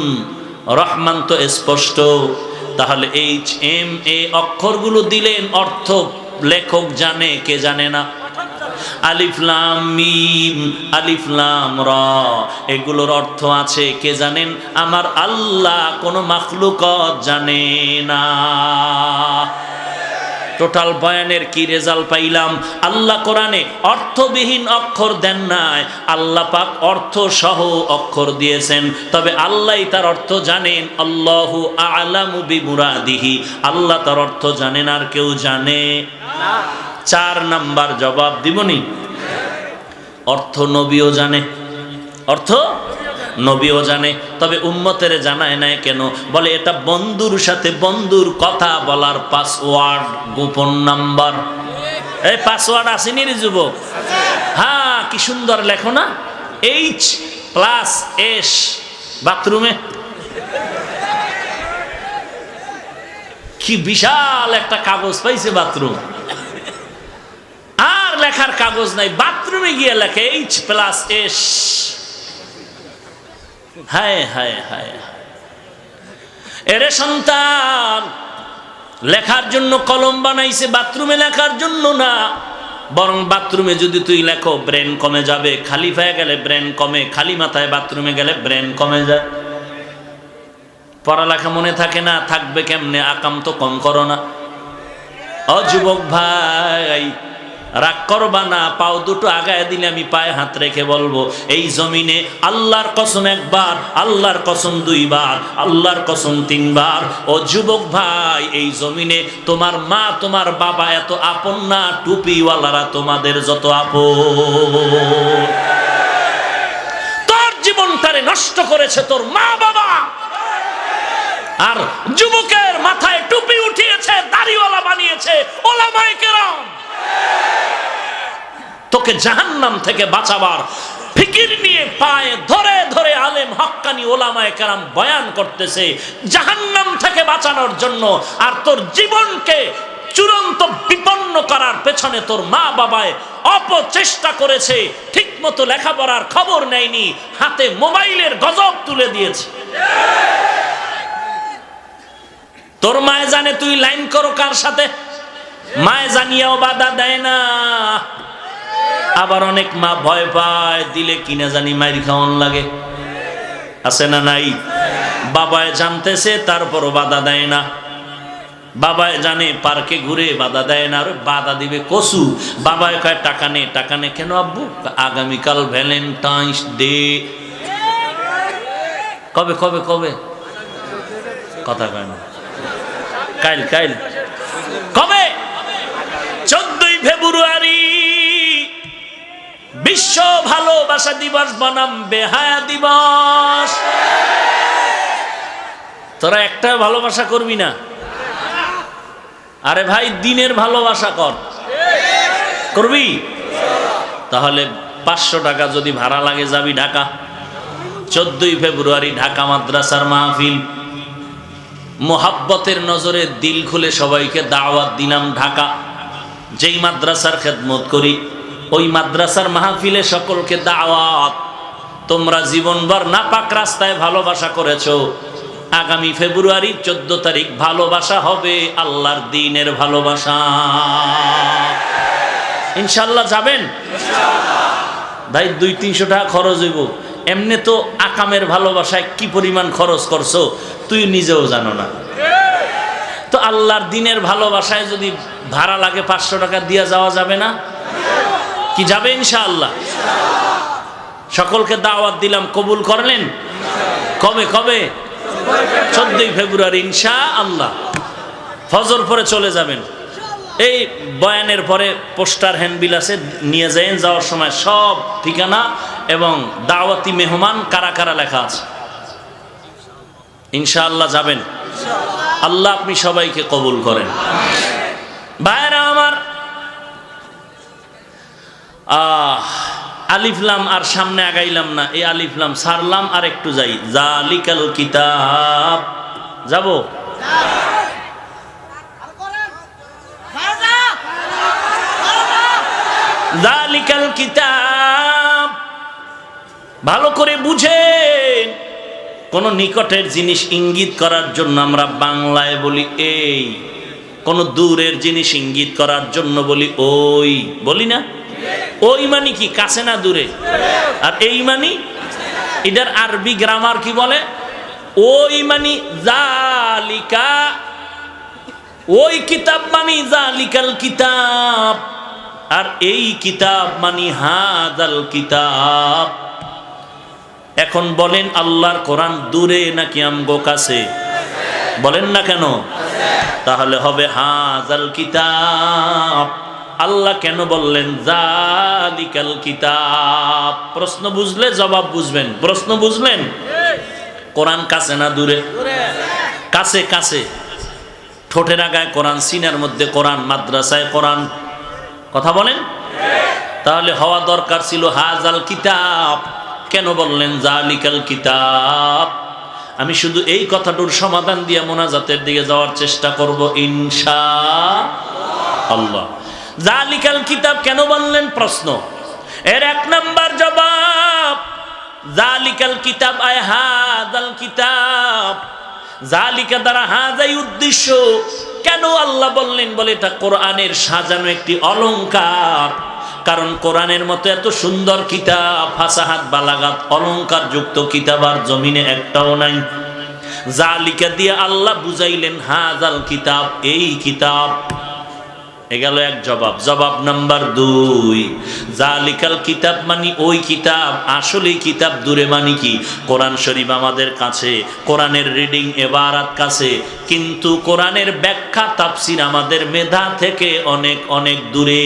রহমান তো স্পষ্ট। তাহলে HMA অক্ষরগুলো দিলেন, অর্থ লেখক জানে, কে জানে না? আলিফ লাম মিম, আলিফ লাম রা, এগুলোর অর্থ আছে, কে জানেন? আমার আল্লাহ, কোন মাখলুকত জানে না। টোটাল বয়ানের কি রেজাল্ট পাইলাম? আল্লাহ কোরআনে অর্থবিহীন অক্ষর দেন নাই, আল্লাহ পাক অর্থ সহ অক্ষর দিয়েছেন। তবে আল্লাহই তার অর্থ জানেন। আল্লাহু আ'লামু বিমুরাদিহি, আল্লাহ তার অর্থ জানেন, আর কেউ জানে না। 4 নাম্বার জবাব দিবনি, অর্থ নবীও জানে, অর্থ নবীও জানে, তবে উম্মতের জানায় নাই কেন? বলে এটা বন্ধুর সাথে বন্ধুর কথা বলার পাসওয়ার্ড, গোপন নাম্বার। এই পাসওয়ার্ড আসেনি রে যুবক? হ্যাঁ, কি সুন্দর লেখো না, H+S। বাথরুমে কি বিশাল একটা কাগজ পাইছে বাথরুম, আর লেখার কাগজ নাই, বাথরুমে গিয়ে লেখে H+S। হায় হায় হায়, এরে সন্তান, লেখার জন্য কলম বানাইছে, বাথরুমে লেখার জন্য না। বরং বাথরুমে যদি তুই লেখো ব্রেন কমে যাবে, খালি হয়ে গেলে ব্রেন কমে, খালি মাথায় বাথরুমে গেলে ব্রেন কমে যায়। পড়ালেখা মনে থাকে না, থাকবে কেমনে? আকাম তো কম করো না। ও যুবক ভাই, রাগ করবা না, পাও দুটো আগায় দিলে আমি পায়ে হাত রেখে বলবো, এই জমিনে আল্লাহর কসম 1 বার, আল্লাহর কসম 2 বার, আল্লাহর কসম 3 বার। ও যুবক ভাই, এই জমিনে তোমার মা তোমার বাবা এত আপন না, টুপিওয়ালারা তোমাদের যত আপন। তোর জীবনটারে নষ্ট করেছে তোর মা বাবা, আর যুবকের মাথায় টুপি উঠিয়েছে, দাড়িওয়ালা বানিয়েছে ওলামায়ে কেরাম। তোকে জাহান্নাম থেকে বাঁচাবার ফিকির নিয়ে পায়ে ধরে ধরে আলেম হক্কানি ওলামায়ে কেরাম বয়ান করতেছে জাহান্নাম থেকে বাঁচানোর জন্য। আর তোর জীবনকে চূড়ান্ত বিপন্ন করার পেছনে তোর মা বাবায় অপচেষ্টা করেছে, ঠিক মতো লেখাপড়ার খবর নেয়নি, হাতে মোবাইলের গজব তুলে দিয়েছে। তোর মায়ে জানে তুই লাইন করো কার সাথে, মায়ে জানিয়াও বাধা দেয় না। আবার অনেক মা ভয় পায়, দিলে কিনা জানি মাইর খাওয়ান লাগে, আছে না নাই? বাবায় জানতেছে তারপরও বাধা দেয় না। বাবায় জানে পার্কে ঘুরে বাধা দেয় না, আর বাধা দিবে কসু। বাবায় কয় টাকা নে, টাকা নে। কেন আব্বু? আগামীকাল ভ্যালেন্টাইন্স ডে। কবে কবে কবে? কথা কয় না। কাইল কাইল কবে? 14ই ফেব্রুয়ারি বিশ্ব ভালোবাসা দিবস বনাম বেহায়া দিবস। তোরা একটা ভালোবাসা করবি না? আরে ভাই, দিনের ভালোবাসা কর, করবি? তাহলে 500 টাকা যদি ভাড়া লাগে যাবি ঢাকা। 14ই ফেব্রুয়ারি ঢাকা মাদ্রাসার মাহফিল। মোহাব্বতের নজরে দিল খুলে সবাইকে দাওয়াত দিলাম ঢাকা। যেই মাদ্রাসার খেদমত করি ওই মাদ্রাসার মাহফিলে সকলকে দাওয়াত। তোমরা জীবনভর নাপাক রাস্তায় ভালোবাসা করেছো, আগামী ফেব্রুয়ারি 14 তারিখ ভালোবাসা হবে আল্লাহর দ্বীনের ভালোবাসা। ইনশাআল্লাহ যাবেন? ভাই 200-300 টাকা খরচ হইব। এমনি তো আকামের ভালোবাসায় কি পরিমাণ খরচ করছো তুই নিজেও জানো না। তো আল্লাহর দ্বীনের ভালোবাসায় যদি ভাড়া লাগে 500 টাকা দিয়ে যাওয়া যাবে না? কি যাবে? ইনশাআল্লাহ। সকলকে দাওয়াত দিলাম, কবুল করলেন? কবে কবে? 14ই ফেব্রুয়ারি ইনশাআল্লাহ। ফজর পরে চলে যাবেন। এই বয়ানের পরে পোস্টার হ্যান্ডবিল আছে, নিয়ে যাবেন। যাওয়ার সময় সব ঠিকানা এবং দাওয়াতি মেহমান কারা কারা লেখা আছে। ইনশাআল্লাহ যাবেন। আল্লাহ আপনি সবাইকে কবুল করেন। ভাইরা আমার, আলিফলাম আর সামনে আগাইলাম না, এই আলিফলাম সারলাম আর একটু যাই। জালিকাল কিতাব, যাব? জালিকাল কিতাব ভালো করে বুঝেন। কোন নিকটের জিনিস ইঙ্গিত করার জন্য আমরা বাংলায় বলি এই, কোন দূরের জিনিস ইঙ্গিত করার জন্য বলি ওই, বলি না? ওই মানে কি? কাছে না দূরে। আর এই মানে, এটার আরবি গ্রামার কি বলে? ওই মানে জালিকা, ওই কিতাব মানে জালিকাল কিতাব, আর এই কিতাব মানে হাযাল কিতাব। এখন বলেন আল্লাহর কোরআন দূরে নাকি আমগো কাছে? বলেন না কেন? তাহলে হবে হাযাল কিতাব। আল্লাহ কেন বললেন জালিকাল কিতাব? প্রশ্ন বুঝলে জবাব বুঝবেন। প্রশ্ন বুঝলেন? কোরআন কাছে না দূরে? কাছে কাছে। ঠোঁটের আগায় কোরআন, সিনার মধ্যে কোরআন, মাদ্রাসায় কোরআন। কথা বলেন? তাহলে হওয়া দরকার ছিল হাযাল কিতাব। কেন বললেন জালিকাল কিতাব? আমি শুধু এই কথাটার সমাধান দিয়ে মোনাজাতের দিকে যাওয়ার চেষ্টা করব ইনশাআল্লাহ। জালিকাল কিতাব কেন বললেন? প্রশ্ন। এর 1 নাম্বার জবাব, জালিকাল কিতাব আয় হাযাল কিতাব। জালিকা দ্বারা হাযাই উদ্দেশ্য। কেন আল্লাহ বললেন? বলে এটা কোরআনের সাজানো একটি অলংকার। কারণ কোরআনের মতো এত সুন্দর কিতাব, ফাসাহাত, বালাগাত, অলংকার যুক্ত কিতাব আর জমিনে একটাও নাই। জালিকা দিয়ে আল্লাহ বুঝাইলেন হাযাল কিতাব, এই কিতাব। এগেল এক জবাব। জবাব নাম্বার 2, জালিকাল কিতাব মানে ওই কিতাব। আসলে কিতাব দূরে মানে কি? কোরআন শরীফ আমাদের কাছে, কোরআনের রিডিং এবারাত কাছে, কিন্তু কোরআনের ব্যাখ্যা তাফসীর আমাদের মেধা থেকে অনেক অনেক দূরে।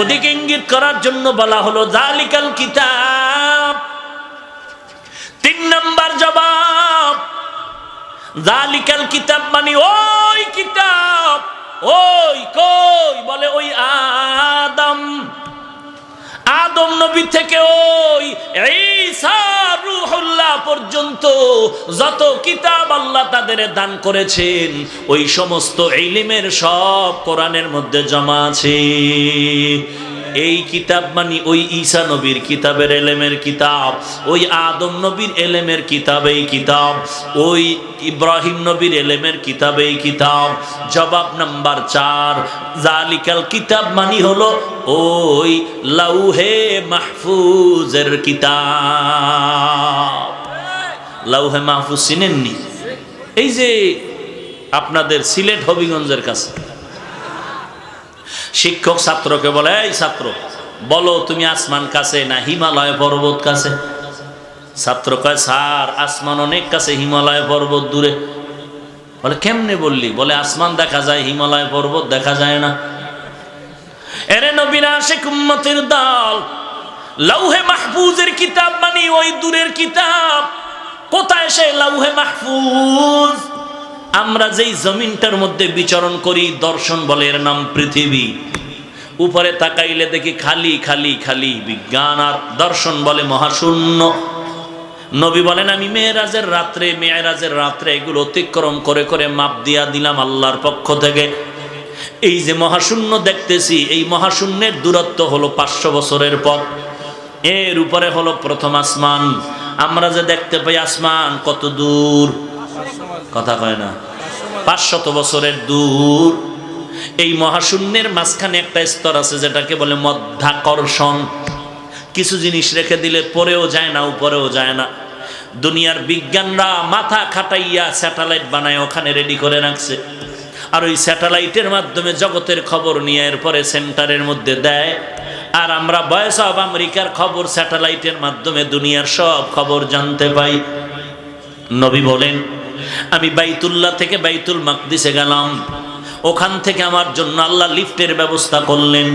ওদিকে ইঙ্গিত করার জন্য বলা হলো জালিকাল কিতাব। 3 নাম্বার জবাব, জালিকাল কিতাব মানে ওই কিতাব। ওই কই? বলে ওই আদম। আদম নবী থেকে ওই ঈসা রূহ রহিমাহুল্লাহ পর্যন্ত যত কিতাব আল্লাহ তাদের দান করেছেন ওই সমস্ত ইলমের সব কোরআনের মধ্যে জমা আছে। এই কিতাব মানে ওই ঈসা নবীর কিতাবের এলেমের কিতাব, ওই আদম নবীর এলেমের কিতাব এই কিতাব, ওই ইব্রাহিম নবীর এলেমের কিতাব এই কিতাব। জবাব নাম্বার 4, জালিকাল কিতাব মানে হলো ওই লাউহে মাহফুজের কিতাব। লাউহে মাহফুজ চিনেননি? এই যে আপনাদের সিলেট হবিগঞ্জের কাছে শিক্ষক ছাত্রকে বলে, এই ছাত্র বলো তুমি আসমান কাছে না হিমালয় পর্বত কাছে? ছাত্র কয় স্যার আসমান অনেক কাছে, হিমালয় পর্বত দূরে। বলে কেমনে বললি? বলে আসমান দেখা যায়, হিমালয় পর্বত দেখা যায় না। এরে নবীর আশিক উম্মতের দল, লাউহে মাহফুজের কিতাব মানে ওই দূরের কিতাব। কোথায় সে লাউহে মাহফুজ? আমরা যেই জমিনটার মধ্যে বিচরণ করি, দর্শন বলে এর নাম পৃথিবী। উপরে তাকাইলে দেখি খালি খালি খালি, বিজ্ঞান আর দর্শন বলে মহাশূন্য। নবী বলেন আমি মেরাজের রাত্রে এগুলো অতিক্রম করে করে মাপ দিয়া দিলাম আল্লাহর পক্ষ থেকে। এই যে মহাশূন্য দেখতেছি, এই মহাশূন্যের দূরত্ব হলো 500 বছরের পথ। এর উপরে হলো প্রথম আসমান। আমরা যে দেখতে পাই আসমান কত দূর, কথা কয় না, 500 বছরের দূর। এই মহাশূন্যের মাঝখানে একটা স্তর আছে যেটাকে বলে মধ্যাকর্ষণ। কিছু জিনিস রেখে দিলে পরেও যায় না, উপরেও যায় না। দুনিয়ার বিজ্ঞানরা মাথা খাটাইয়া স্যাটেলাইট বানায় ওখানে রেডি করে রাখছে, আর ওই স্যাটেলাইটের মাধ্যমে জগতের খবর নিয়ে এরপরে সেন্টারের মধ্যে দেয়। আর আমরা ভয়েস অব আমেরিকার খবর স্যাটেলাইটের মাধ্যমে দুনিয়ার সব খবর জানতে পাই। নবী বলেন আমি বাইতুল্লাহ থেকে বাইতুল মাকদিসে গেলাম, ওখান থেকে আমার জন্য আল্লাহ লিফটের ব্যবস্থা করলেন।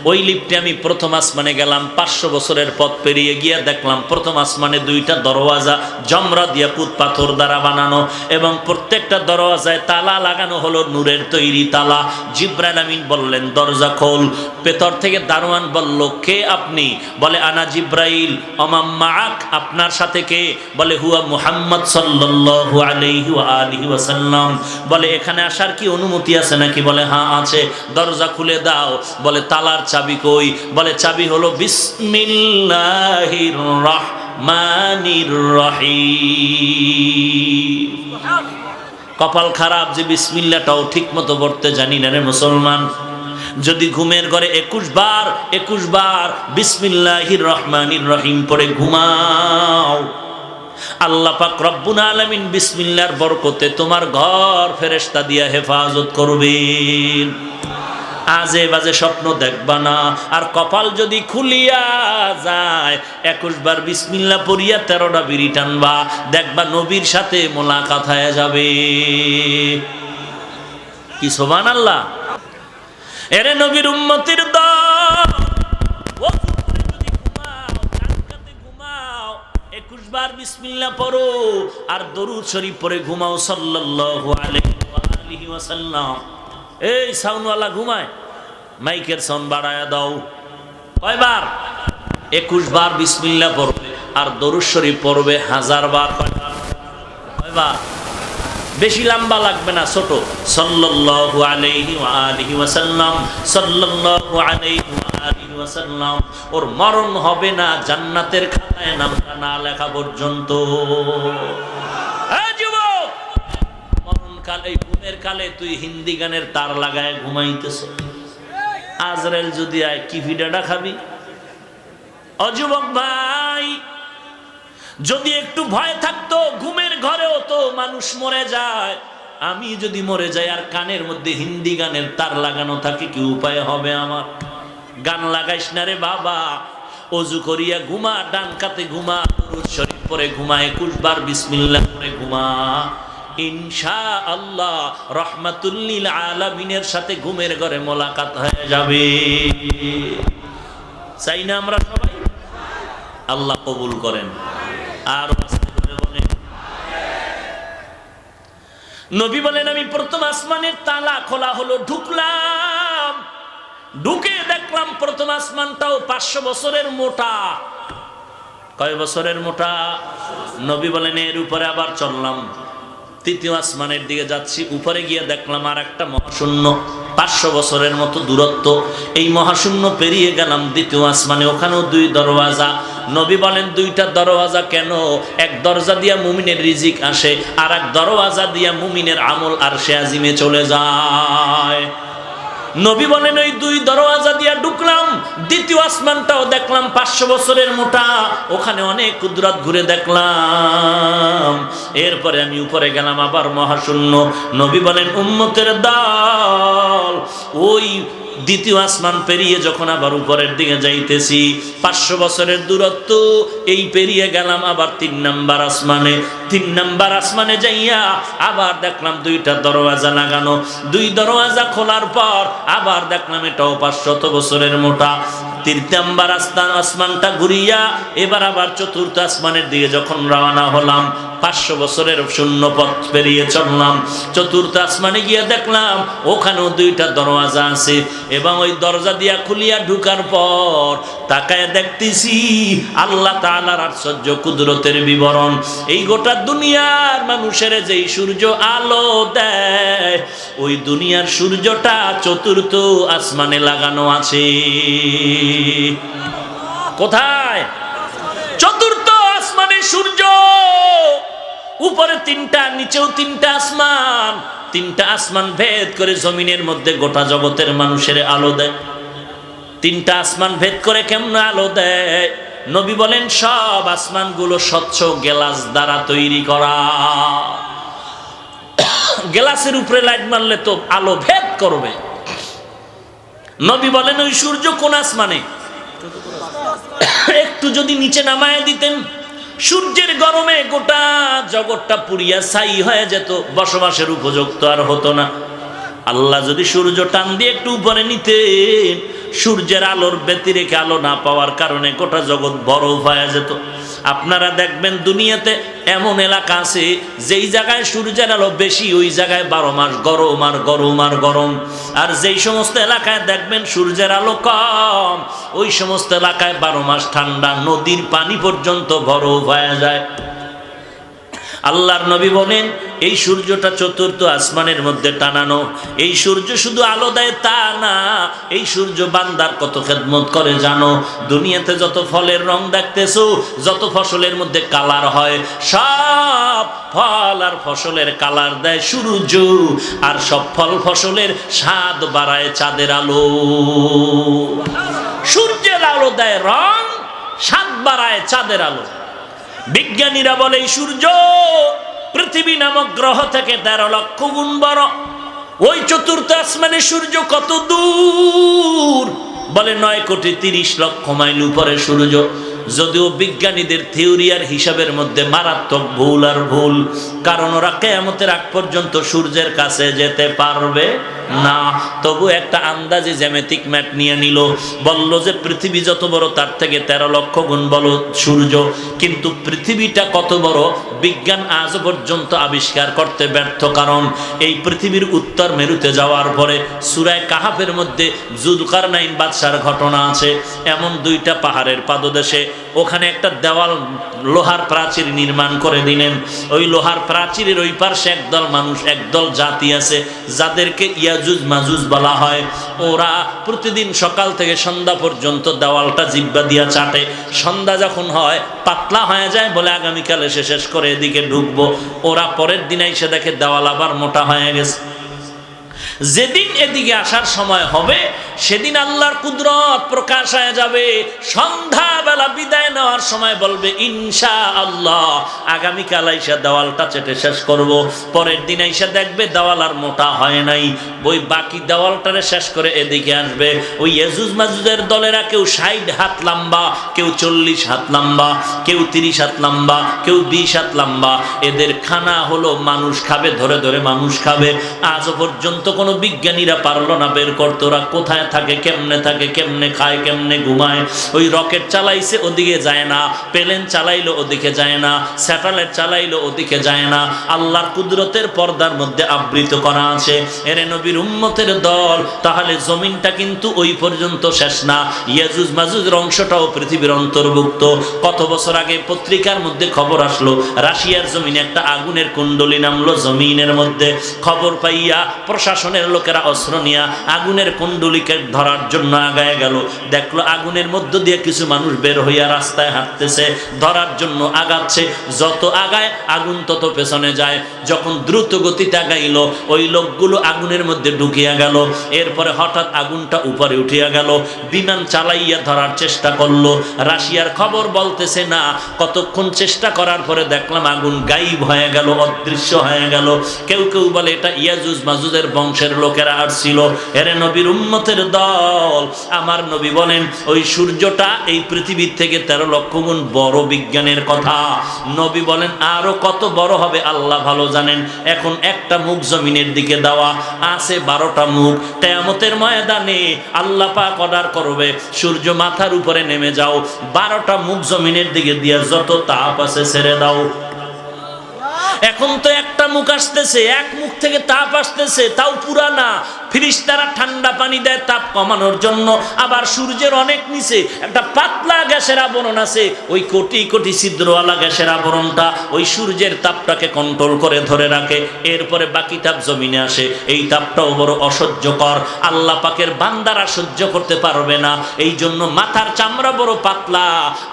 ওই লিফটে আমি প্রথম আসমানে গেলাম। 500 বছরের পথ পেরিয়ে গিয়ে দেখলাম প্রথম আসমানে 2টা দরওয়াজা জমরাদ ইয়াকুত পাথর দ্বারা বানানো, এবং প্রত্যেকটা দরওয়াজায় তালা লাগানো হলো নূরের তৈরি তালা। জিবরাইল আমিন বললেন দরজা খোল। ভেতর থেকে দারোয়ান বলল কে আপনি? বলে আনা জিবরাইল। অমাম মাআক, আপনার সাথে কে? বলে হুয়া মুহাম্মদ সাল্লাল্লাহু আলাইহি ওয়া আলিহি ওয়াসাল্লাম। বলে এখানে আসার কি অনুমতি আছে নাকি? বলে হ্যাঁ আছে। দরজা খুলে দাও। বলে তালার চাবি কই? বলে চাবি হলো বিসমিল্লাহির রহমানির রহিম। কপাল খারাপ যে বিসমিল্লাহটাও ঠিক মতো পড়তে জানি না রে মুসলমান। যদি ঘুমের ঘরে 21 বার বিসমিল্লাহির রহমানির রহিম পড়ে ঘুমাও, আল্লাহ পাক রব্বুল আলামিন বিসমিল্লাহর বরকতে তোমার ঘর ফেরেশতা দিয়া হেফাজত করবেন। আজে বাজে স্বপ্ন দেখবা না। আর কপাল যদি খুলিয়া যায় 21 বার বিসমিল্লাহ পড়িয়া 13টা বিড়ি টানবা, দেখবা নবীর সাথে মোলাকাত হয়ে যাবে। কি সুবহানাল্লাহ। এরে নবীর উম্মতির দল, যদি ঘুমাও, জান্নাতে ঘুমাও, 21 বার বিসমিল্লাহ পড়ো আর দরুদ শরীফ পড়ে ঘুমাও সাল্লাল্লাহু আলাইহি ওয়াসাল্লাম। এই সাউন্ডওয়ালা ঘুমায়, মাইকের সাউন্ড বাড়ায়া দাও। কয়বার? 21 বার বিসমিল্লাহ পড়বে আর দরুদ শরীফ পড়বে 1000 বার। কয়বার? বেশি লম্বা লাগবে না, ছোট। সাল্লাল্লাহু আলাইহি ওয়া আলিহি ওয়াসাল্লাম, সাল্লাল্লাহু আলাইহি ওয়া আলিহি ওয়াসাল্লাম। ওর মরণ হবে না জান্নাতের খাতায় নামটা না লেখা পর্যন্ত। মরণকালে, ঘুমের কালে তুই হিন্দি গানের তার লাগায় ঘুমাইতেছ। আজরাইল যদি আয় কি ভিডাটা খাবি? অযুবক ভাই, যদি একটু ভয় থাকতো, ঘুমের ঘরেও তো মানুষ মরে যায়। আমি যদি মরে যাই আর কানের মধ্যে হিন্দি গানের তার লাগানো থাকে, কি উপায় হবে আমার? গান লাগাইস না রে বাবা, অজু করিয়া ঘুমা, ডান কাতে ঘুমা, দরুদ শরীফ পড়ে ঘুমা, 21 বার বিসমিল্লাহ পড়ে ঘুমা। ইনশাআল্লাহ রাহমাতুল লিল আলামিনের সাথে ঘুমের ঘরে মোলাকাত হয়ে যাবে। চাই না আমরা সবাই? আল্লাহ কবুল করেন। আর নবী বলেন আমি প্রথম আসমানের তালা খোলা হলো, ঢুকলাম। ঢুকে দেখলাম প্রথম আসমানটাও 500 বছরের মোটা। কয় বছরের মোটা? নবী বলেন এর উপরে আবার চললাম, তৃতীয় আসমানের দিকে যাচ্ছি, উপরে গিয়ে দেখলাম আর একটা মহাশূন্য, 500 বছরের মতো দূরত্ব। এই মহাশূন্য পেরিয়ে গেলাম দ্বিতীয় আসমানে, ওখানেও 2 দরওয়াজা। নবী বলেন 2টা দরওয়াজা কেন? এক দরজা দিয়া মুমিনের রিজিক আসে, আর এক দরওয়াজা দিয়া মুমিনের আমল আরশে আজিমে চলে যায়। নবী বলেন ওই 2 দরওয়াজা দিয়া ঢুকলাম, দ্বিতীয় আসমানটাও দেখলাম 500 বছরের মোটা, ওখানে অনেক কুদরত ঘুরে দেখলাম। এরপরে আমি উপরে গেলাম আবার মহাশূন্য। নবী বলেন উম্মতের দল ওই দ্বিতীয় আসমান পেরিয়ে যখন আবার উপরের দিকে যাইতেছি, 500 বছরের দূরত্ব এই পেরিয়ে গেলাম আবার 3 নাম্বার আসমানে। 3 নাম্বার আসমানে যাইয়া আবার দেখলাম 2টা দরওয়াজা লাগানো। 2 দরওয়াজা খোলার পর আবার দেখলাম এটাও 500 বছরের মোটা। 3 নাম্বার আসমানটা ঘুরিয়া এবার আবার 4র্থ আসমানের দিকে যখন রওনা হলাম, 500 বছরের শূন্য পথ পেরিয়ে চললাম। 4র্থ আসমানে গিয়ে দেখলাম ওখানেও 2টা দরওয়াজা আছে, এবং ওই দরজা দিয়া খুলিয়া ঢুকার পর তাকায় দেখতেছি আল্লাহ তাআলার আশ্চর্য কুদরতের বিবরণ। এই গোটা দুনিয়ার মানুষের যেই সূর্য আলো দেয়, ওই দুনিয়ার সূর্যটা 4র্থ আসমানে লাগানো আছে। কোথায়? 4র্থ আসমানে সূর্য। উপরে 3টা, নিচেও 3টা আসমান। 3টা আসমান ভেদ করে জমিনের মধ্যে গোটা জগতের মানুষের আলো দেয়। 3টা আসমান ভেদ করে কেমন আলো দেয়? নবী বলেন সব আসমানগুলো স্বচ্ছ গ্লাস দ্বারা তৈরি করা। গ্লাসের উপরে লাইট মারলে তো আলো ভেদ করবে। নবী বলেন ওই সূর্য কোন আসমানে? একটু যদি নিচে নামায় দিতেন, সূর্যের গরমে গোটা জগৎটা পুড়িয়া ছাই হয়ে যেত, বসবাসের উপযুক্ত আর হতো না। আল্লাহ যদি সূর্য টান দিয়ে একটু উপরে নিতেন, সূর্যের আলোর ব্যতিরেকে আলো না পাওয়ার কারণে গোটা জগৎ বরফ হয়ে যেত। আপনারা দেখবেন দুনিয়াতে এমন এলাকা আছে যেই জায়গায় সূর্যের আলো বেশি, ওই জায়গায় 12 মাস গরম আর গরম আর গরম। আর যেই সমস্ত এলাকায় দেখবেন সূর্যের আলো কম, ওই সমস্ত এলাকায় 12 মাস ঠান্ডা, নদীর পানি পর্যন্ত বরফ হয়ে যায়। আল্লাহর নবী বলেন এই সূর্যটা 4র্থ আসমানের মধ্যে টানানো। এই সূর্য শুধু আলো দেয় তা না, এই সূর্য বান্দার কত খেদমত করে জানো? দুনিয়াতে যত ফলের রং দেখতেছো, যত ফসলের মধ্যে কালার হয়, সব ফল আর ফসলের কালার দেয় সূর্য, আর সব ফল ফসলের স্বাদ বাড়ায় চাঁদের আলো। সূর্যের আলো দেয় রং, স্বাদ বাড়ায় চাঁদের আলো। বিজ্ঞানীরা বলে এই সূর্য পৃথিবী নামক গ্রহ থেকে 13 লক্ষ গুণ বড়। ওই 4র্থ আসমানের সূর্য কত দূর? বলে 9,30,00,000 মাইল উপরে সূর্য। যদিও বিজ্ঞানীদের থিওরি আর হিসাবের মধ্যে মারাত্মক ভুল আর ভুল, কারণ ওরা কিয়ামতের আগ পর্যন্ত সূর্যের কাছে যেতে পারবে না। তবু একটা আন্দাজে জ্যামিতিক ম্যাপ নিয়ে নিল, বলল যে পৃথিবী যত বড় তার থেকে 13 লক্ষ গুণ বড় সূর্য। কিন্তু পৃথিবীটা কত বড় বিজ্ঞান আজ পর্যন্ত আবিষ্কার করতে ব্যর্থ, কারণ এই পৃথিবীর উত্তর মেরুতে যাওয়ার পরে সূরা কাহাফের মধ্যে যুলকারনাইন বাদশার ঘটনা আছে। এমন 2টা পাহাড়ের পাদদেশে ওখানে একটা দেওয়াল, লোহার প্রাচীর নির্মাণ করে দিলেন। ওই লোহার প্রাচীরের ওই পাশে একদল মানুষ, একদল জাতি আছে যাদেরকে ইয়াজুজ মাজুজ বলা হয়। ওরা প্রতিদিন সকাল থেকে সন্ধ্যা পর্যন্ত দেওয়ালটা জিহ্বা দিয়া চাটে। সন্ধ্যা যখন হয় পাতলা হয়ে যায়, বলে আগামীকাল এসে শেষ করে এদিকে ঢুকবো। ওরা পরের দিন এসে দেখে দেওয়াল আবার মোটা হয়ে গেছে। যেদিন এদিকে আসার সময় হবে সেদিন আল্লাহর কুদরত প্রকাশ হয়ে যাবে। সন্ধ্যাবেলা বিদায় নেওয়ার সময় বলবে ইনশাআল্লাহ আগামীকাল আইসা দেওয়ালটা চেটে শেষ করব। পরের দিন আইসা দেখবে দেওয়াল আর মোটা হয় নাই, ওই বাকি দেওয়ালটারে শেষ করে এদিকে আসবে। ওই ইয়াজুজ মাজুজের দলেরা কেউ 60 হাত লম্বা, কেউ 40 হাত লম্বা, কেউ 30 হাত লম্বা, কেউ 20 হাত লম্বা। এদের খানা হলো মানুষ খাবে, ধরে ধরে মানুষ খাবে। আজ পর্যন্ত কোন কোনো বিজ্ঞানীরা পারলো না বের করতে, ওরা কোথায় থাকে, কেমনে খায়, কেমনে ঘুমায়। ওই রকেট চালাইছে ওদিকে যায় না, প্লেন চালাইলো ওদিকে যায় না, স্যাটেলাইট চালাইলো ওদিকে যায় না, আল্লাহর কুদরতের পর্দার মধ্যে আবৃত করা আছে। এরে নবীর উম্মতের দল, তাহলে জমিনটা কিন্তু ওই পর্যন্ত শেষ না, ইয়াজুজ মাজুজের অংশটাও পৃথিবীর অন্তর্ভুক্ত। কত বছর আগে পত্রিকার মধ্যে খবর আসলো, রাশিয়ার জমিনে একটা আগুনের কুণ্ডলী নামলো জমিনের মধ্যে। খবর পাইয়া প্রশাসনের লোকেরা অস্ত্র নিয়ে আগুনের কুণ্ডলীকে ধরার জন্য আগায় গেল। দেখলো আগুনের মধ্য দিয়ে কিছু মানুষ বের হইয়া রাস্তায় হাঁটতেছে, ধরার জন্য আগাচ্ছে। যত আগায় আগুন তত পেছনে যায়। যখন দ্রুত গতিতে আগাইল, ওই লোকগুলো আগুনের মধ্যে ঢুকিয়া গেল। এরপরে হঠাৎ আগুনটা উপরে উঠিয়া গেল, বিমান চালাইয়া ধরার চেষ্টা করলো। রাশিয়ার খবর বলতেছে না, কতক্ষণ চেষ্টা করার পরে দেখলাম আগুন গায়েব হয়ে গেল, অদৃশ্য হয়ে গেল। কেউ কেউ বলে এটা ইয়াজুজ মাজুজের বংশের লোকেরা আসছিল। এরে নবীর উম্মতের দল, আমার নবী বলেন ওই সূর্যটা এই পৃথিবীর থেকে 13 লক্ষ গুণ বড়, বিজ্ঞানের কথা। নবী বলেন আরো কত বড় হবে আল্লাহ ভালো জানেন। এখন একটা মুখ জমিনের দিকে দেওয়া আছে, 12টা মুখ। কিয়ামতের ময়দানে আল্লাহ পাক অর্ডার করবে, সূর্য মাথার উপরে নেমে যাও, 12টা মুখ জমিনের দিকে দিয়া যত তাপ আছে ছেড়ে দাও। এখন তো একটা মুখ আসতেছে, এক মুখ থেকে তাপ আসতেছে, তাও পুরা না। ফিরিস্তারা ঠান্ডা পানি দেয় তাপ কমানোর জন্য। আবার সূর্যের অনেক নিচে একটা পাতলা গ্যাসের আবরণ আছে, ওই কোটি কোটি ছিদ্রওয়ালা গ্যাসের আবরণটা ওই সূর্যের তাপটাকে কন্ট্রোল করে ধরে রাখে। এরপরে বাকি তাপ জমিনে আসে। এই তাপটাও বড় অসহ্যকর, আল্লাহ পাকের বান্দারা সহ্য করতে পারবে না। এই জন্য মাথার চামড়া বড় পাতলা,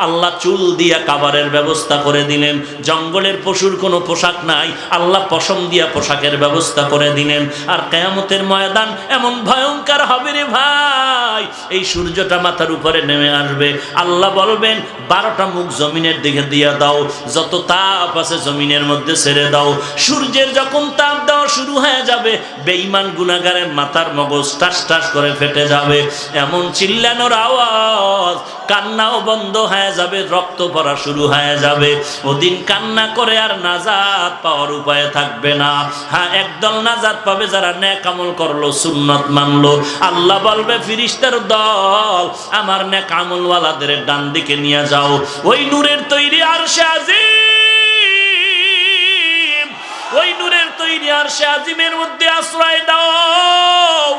আল্লাহ চুল দিয়া কাভারের ব্যবস্থা করে দিলেন। জঙ্গলের পশুর কোনো পোশাক নাই, আল্লাহ পশম দিয়া পোশাকের ব্যবস্থা করে দিলেন। আর কিয়ামতের ময়দান এমন ভয়ঙ্কর হবে রে ভাই, এই সূর্যটা মাথার উপরে নেমে আসবে। আল্লাহ বলবেন 12টা মুখ জমিনের দিকে দিয়া দাও, যত তাপ আছে জমিনের মধ্যে ছেড়ে দাও। সূর্যের যখন তাপ দেওয়া শুরু হয়ে যাবে, বেঈমান গুনাহগারের মাথার মগজ টাস টাস করে ফেটে যাবে। এমন চিল্লানোর আওয়াজ, কান্নাও বন্ধ হয়ে যাবে, রক্ত পড়া শুরু হয়ে যাবে। ওদিন কান্না করে আর নাজাত পাওয়ার উপায় থাকবে না। হ্যাঁ, একদল নাজাত পাবে যারা নেক আমল করলো, সুন্নত মানলো। আল্লাহ বলবে ফিরিস্তার দল, আমার নেক আমলওয়ালাদের ডান দিকে নিয়ে যাও, ওই নূরের তৈরি আরশে আজিম, ওই নূরের তৈরি আরশে আজিমের মধ্যে আশ্রয় দাও।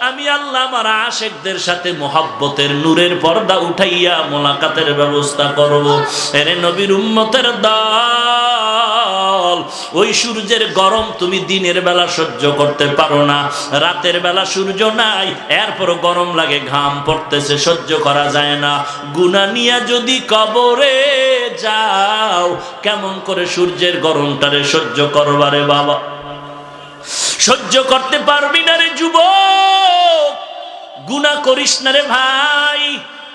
আমি আল্লাহ আমার আশেকদের সাথে মোহাব্বতের নূরের পর্দা উঠাইয়া মোলাকাতের ব্যবস্থা করব। এরে নবীর উম্মতের দল, ওই সূর্যের গরম তুমি দিনের বেলা সহ্য করতে পারো না, রাতের বেলা সূর্য নাই, এরপরও গরম লাগে, ঘাম পড়তেছে, সহ্য করা যায় না। গুনাহ নিয়া যদি কবরে যাও, কেমন করে সূর্যের গরমটারে সহ্য করবারে বাবা? সহ্য করতে পারবি না রে যুবক, গুনাহ করিস না রে ভাই।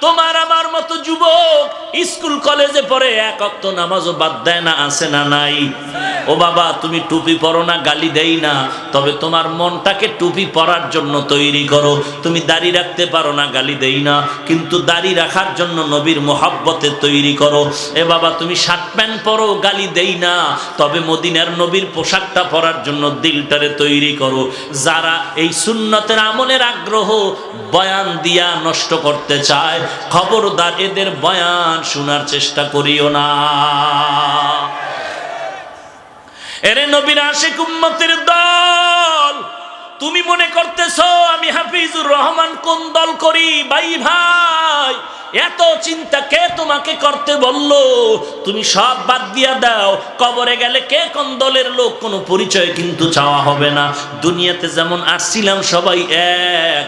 তোমার আমার মতো যুবক স্কুল কলেজে পড়ে এক ওয়াক্ত নামাজও বাদ দেয় না, আছে না নাই? ও বাবা, তুমি টুপি পরো না, গালি দেই না, তবে তোমার মনটাকে টুপি পরার জন্য তৈরি করো। তুমি দাড়ি রাখতে পারো না, গালি দেই না, কিন্তু দাড়ি রাখার জন্য নবীর মোহাব্বতে তৈরি করো। এ বাবা, তুমি শার্ট প্যান্ট পরো, গালি দেই না, তবে মদিনার নবীর পোশাকটা পরার জন্য দিলটারে তৈরি করো। যারা এই সুন্নতের আমলের আগ্রহ বয়ান দিয়া নষ্ট করতে চায়, খবরদার এদের বয়ান শোনার চেষ্টা করিও না। এরে নবীর আশিক উম্মতের দল, তুমি মনে করতেছো আমি হাফিজুর রহমান কোন দল করি? ভাই ভাই, এত চিন্তা কে তোমাকে করতে বললো? তুমি সব বাদ দিয়া দাও। কবরে গেলে কে কোন দলের লোক কোনো পরিচয় কিন্তু চাওয়া হবে না। দুনিয়াতে যেমন আসছিলাম সবাই এক।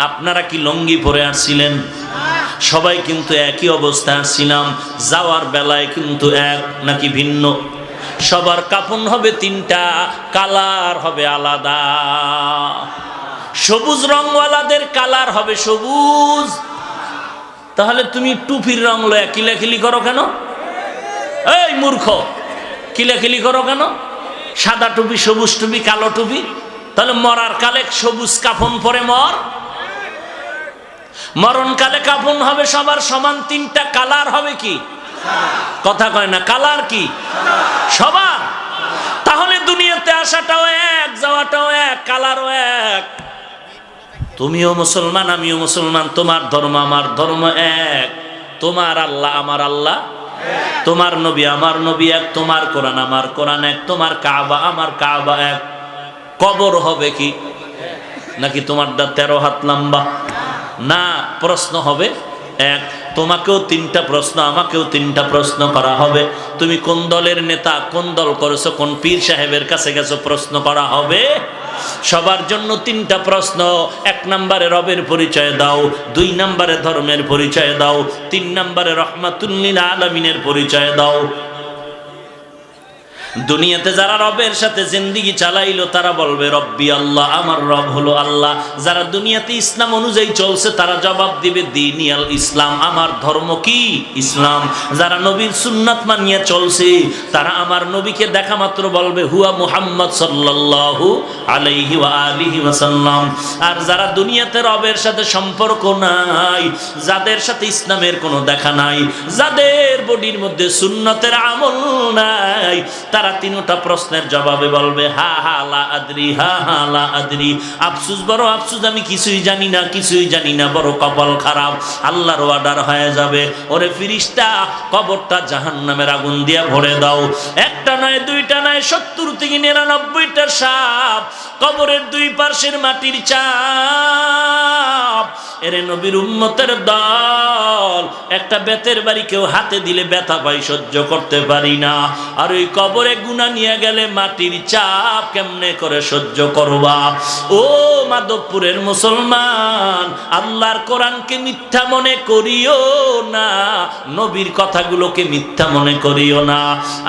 আপনারা কি লঙ্গি পরে আসছিলেন? সবাই কিন্তু একই অবস্থায় আসছিলাম। যাওয়ার বেলায় কিন্তু এক নাকি ভিন্ন? সবার কাফন হবে 3টা, কালার হবে আলাদা। সবুজ রংওয়ালাদের কালার হবে সবুজ। তাহলে তুমি টুপির রং লয়া কিলাকিলি করো কেন? এই মূর্খ, কিলাকিলি করো কেন? সাদা টুপি, সবুজ টুপি, কালো টুপি। তাহলে মরার কালে সবুজ কাফন পরে মর, মরণকালে কাফন হবে সবার সমান 3টা, কালার হবে কি? কথা কয় না, কালার কি সবার? তাহলে দুনিয়াতে দুনিয়াতে আসাটাও এক, যাওয়াটাও এক, কালারও এক। তুমিও মুসলমান, আমিও মুসলমান, তোমার ধর্ম আমার ধর্ম এক, তোমার আল্লাহ আমার আল্লাহ, তোমার নবী আমার নবী এক, তোমার কোরআন আমার কোরআন এক, তোমার কাবা আমার কাবা এক। কবর হবে কি নাকি তোমারটা 13 হাত লম্বা? না, প্রশ্ন হবে এক। তোমাকেও 3টা প্রশ্ন, আমাকেও 3টা প্রশ্ন করা হবে। তুমি কোন দলের নেতা, কোন দল করেছো, কোন পীর সাহেবের কাছে গেছো, প্রশ্ন করা হবে। সবার জন্য 3টা প্রশ্ন। 1 নম্বরে রবের পরিচয় দাও, 2 নম্বরে ধর্মের পরিচয় দাও, 3 নম্বরে রহমাতুল লিল আলামিনের পরিচয় দাও। দুনিয়াতে যারা রবের সাথে জিন্দেগি চালাইলো তারা বলবে রব্বি আল্লাহ, আমার রব হলো আল্লাহ। যারা দুনিয়াতে ইসলাম অনুযায়ী চলছে তারা জবাব দিবে দীনি আল ইসলাম, আমার ধর্ম কি ইসলাম। যারা নবীর সুন্নাত মানিয়ে চলছে তারা আমার নবীকে দেখা মাত্র বলবে হুয়া মুহাম্মদ সাল্লাল্লাহু আলাইহি ওয়া আলিহি ওয়াসাল্লাম। আর যারা দুনিয়াতে রবের সাথে সম্পর্ক নাই, যাদের সাথে ইসলামের কোনো দেখা নাই, যাদের বডির মধ্যে সুন্নতের আমল নাই, তারা 3টা প্রশ্নের জবাবে বলবে হা হা লা আদরি, হা হা লা আদরি। আফসোস, বড় আফসোস, আমি কিছুই জানি না, কিছুই জানি না, বড় কপাল খারাপ। আল্লাহর অর্ডার হয়ে যাবে, ওরে ফেরেশতা কবরটা জাহান্নামের আগুন দিয়া ভরে দাও। 1টা নয়, 2টা নয়, 70 থেকে 99টা সাপ কবরের 2 পাশের মাটির চাপ। এরে নবীর উম্মতের দল, একটা বেতের বাড়ি কেউ হাতে দিলে ব্যথা পাই, সহ্য করতে পারি না। আর ওই কবরে গুনাহ নিয়ে গেলে মাটির চাপ কেমনে করে সহ্য করবা? ও মাধবপুরের মুসলমান, আল্লাহর কোরআনকে মিথ্যা মনে করিও না, নবীর কথাগুলোকে মিথ্যা মনে করিও না।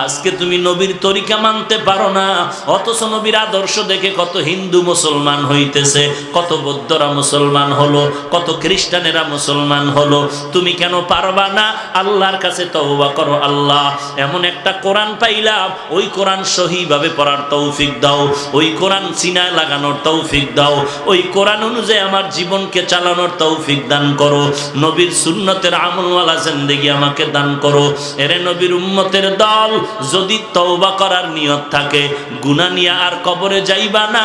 আজকে তুমি নবীর তরিকা মানতে পারো না, অথচ নবীর আদর্শ দেখে কত হিন্দু মুসলমান হইতেছে, কত বৌদ্ধরা মুসলমান হলো, কত খ্রিস্টানেরা মুসলমান হলো। তুমি কেন পারবা না? আল্লাহর কাছে তওবা করো, আল্লাহ এমন একটা কোরআন পাইলাম, ওই কোরআন সহিভাবে পড়ার তৌফিক দাও, ওই কোরআন সিনায় লাগানোর তৌফিক দাও, ওই কোরআন অনুযায়ী আমার জীবনকে চালানোর তৌফিক দান করো, নবীর সুন্নতের আমলওয়ালা জিন্দেগি আমাকে দান করো। এরে নবীর উম্মতের দল, যদি তওবা করার নিয়ত থাকে, গুনাহ নিয়ে আর কবরে যাইবা না।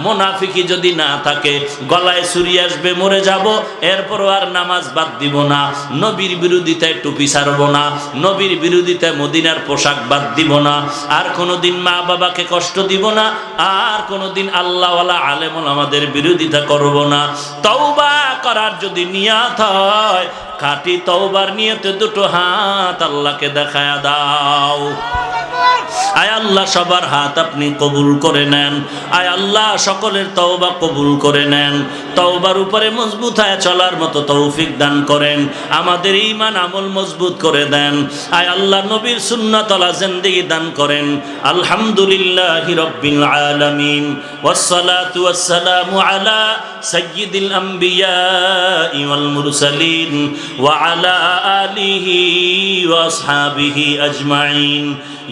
মুনাফিকি যদি না থাকে, গলায় ছুরি আসবে মরে যাব, এরপরও আর নামাজ বাদ দিব না, নবীর বিরোধিতায় টুপি ছাড়ব না, নবীর বিরোধিতায় মদিনার পোশাক বাদ দিব না, আর কোনোদিন মা বাবাকে কষ্ট দিব না, আর কোনোদিন আল্লাহওয়ালা আলেম আমাদের বিরোধিতা করব না। তওবা করার যদি নিয়ত হয়, খাঁটি তওবার নিয়তে 2টো হাত আল্লাহকে দেখায়া দাও। আয় আল্লাহ, সবার হাত আপনি কবুল করে নেন। আয় আল্লাহ, সকলের তওবা কবুল করে নেন। তওবার উপরে মজবুত হয়ে চলার মতো তৌফিক দান করেন, আমাদের ঈমান আমল মজবুত করে দেন। আয় আল্লাহ, নবীর সুন্নাতওয়ালা জিন্দেগি দান করেন। আলহামদুলিল্লাহি রাব্বিল আলামিন, ওয়াসসালাতু ওয়াসসালামু আলা সাইয়্যিদিল আমবিয়া ওয়াল মুরসালিন ওয়া আলা আলিহি ওয়া আসহাবিহি আজমাইন।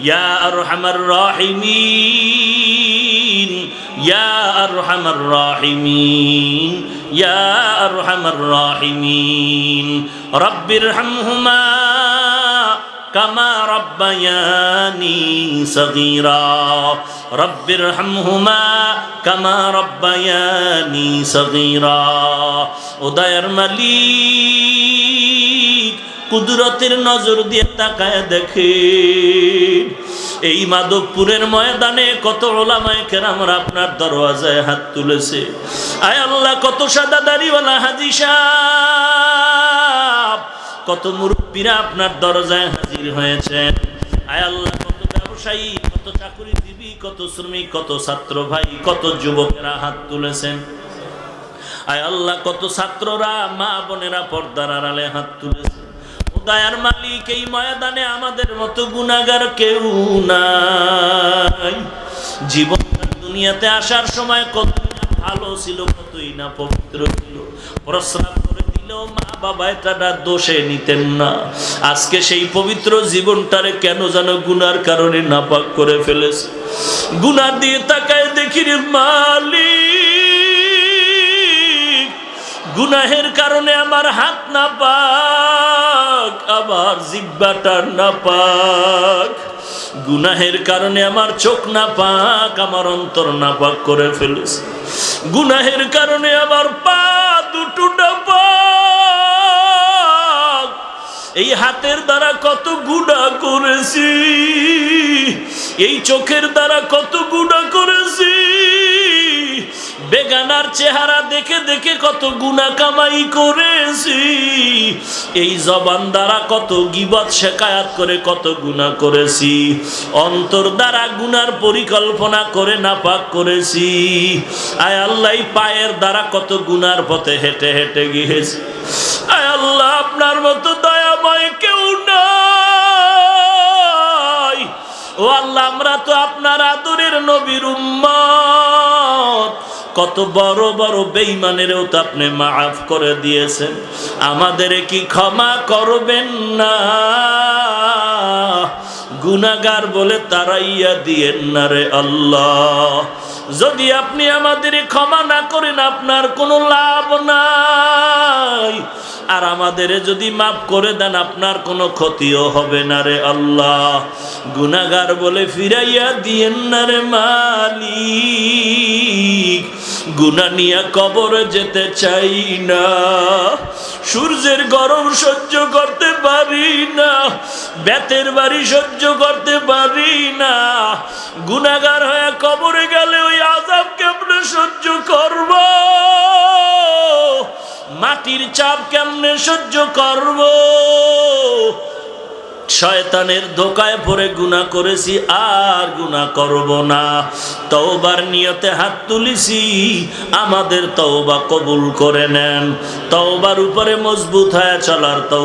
ইয়া আরহামার রাহিমিন, ইয়া আরহামার রাহিমিন, ইয়া আরহামার রাহিমিন। রব্বিরহামহুমা কামা রব্বায়ানি সগীরা, রব্বিরহামহুমা কামা রব্বায়ানি সগীরা। ও দয়ার মালিক, কুদরতের নজর দিয়ে তাকায় দেখেন, এই মাধবপুরের ময়দানে কত উলামায়ে কেরামরা আপনার দরওয়াজায় হাত তুলেছে। আয় আল্লাহ, কত সাদা দাড়িওয়ালা হাজী সাহেব, কত মুরব্বীরা আপনার দরজায় হাজির হয়েছেন। আয় আল্লাহ, কত ব্যবসায়ী, কত চাকরিজীবী, কত শ্রমিক, কত ছাত্র ভাই, কত যুবকেরা হাত তুলেছেন। আয় আল্লাহ, কত ছাত্ররা, মা বোনেরা পর্দার আড়ালে হাত তুলেছে। দয়ার মালিক, এই ময়দানে আমাদের মতো গুনাহগার কেউ নাই। জীবন দুনিয়াতে আসার সময় কতই না ভালো ছিল, কতই না পবিত্র ছিল, প্রস্রাব করে দিলেও মা বাবা এটা দোষে নিতেন না। আজকে সেই পবিত্র জীবনটারে কেন যেন গুনার কারণে নাপাক করে ফেলেছে। গুনাহ দিয়ে তাকায় দেখি রে মালিক, গুনাহের কারণে আমার হাত নাপাক, আমার জিহ্বাটা নাপাক। গুনাহের কারণে আমার চোখ না পাক, আমার অন্তর না পাক করে ফেলেছি। গুনাহের কারণে আমার পা দুটো না পাক। এই হাতের দ্বারা কত গুনাহ করেছি, এই চোখের দ্বারা কত গুনাহ করেছি, বেগানার চেহারা দেখে দেখে কত গুনাহ কামাই করেছি, এই জবান দ্বারা কত গীবত শিকায়াত করে কত গুনাহ করেছি, অন্তর দ্বারা গুনার পরিকল্পনা করে নাপাক করেছি। আয় আল্লাহ, এই পায়ের দ্বারা কত গুনার পথে হেঁটে হেঁটে গিয়েছি। আয় আল্লাহ, আপনার মতো দয়াময় কেউ নাই। ও আল্লাহ, আমরা তো আপনার আদরের নবীর উম্মত। কত বড় বড় বেঈমানেরও তো আপনি মাফ করে দিয়েছেন, আমাদের কি ক্ষমা করবেন না? গুনাহগার বলে তাড়াইয়া দিয়েন না রে আল্লাহ। যদি আপনি আমাদের ক্ষমা না করেন আপনার কোনো লাভ নাই, আর আমাদের যদি মাফ করে দেন আপনার কোনো ক্ষতিও হবে না রে আল্লাহ। গুনাহগার বলে ফিরাইয়া দিয়েন না রে মালিক। গুনাহ নিয়ে কবরে যেতে চাই না, সূর্যের গরম সহ্য করতে পারি না, বেতের বাড়ি সহ্য করতে পারি না। গুনাহগার হয়ে কবরে গেলে ওই আযাব কেমনে সহ্য করব? মাটির চাপ কেমনে সহ্য করব? শয়তানের ধোকায় পড়ে গুনাহ করেছি, আর গুনাহ করব না। তওবার নিয়তে হাত তুলিছি, আমাদের তওবা কবুল করে নেন। তওবার উপরে মজবুত হয়ে চলার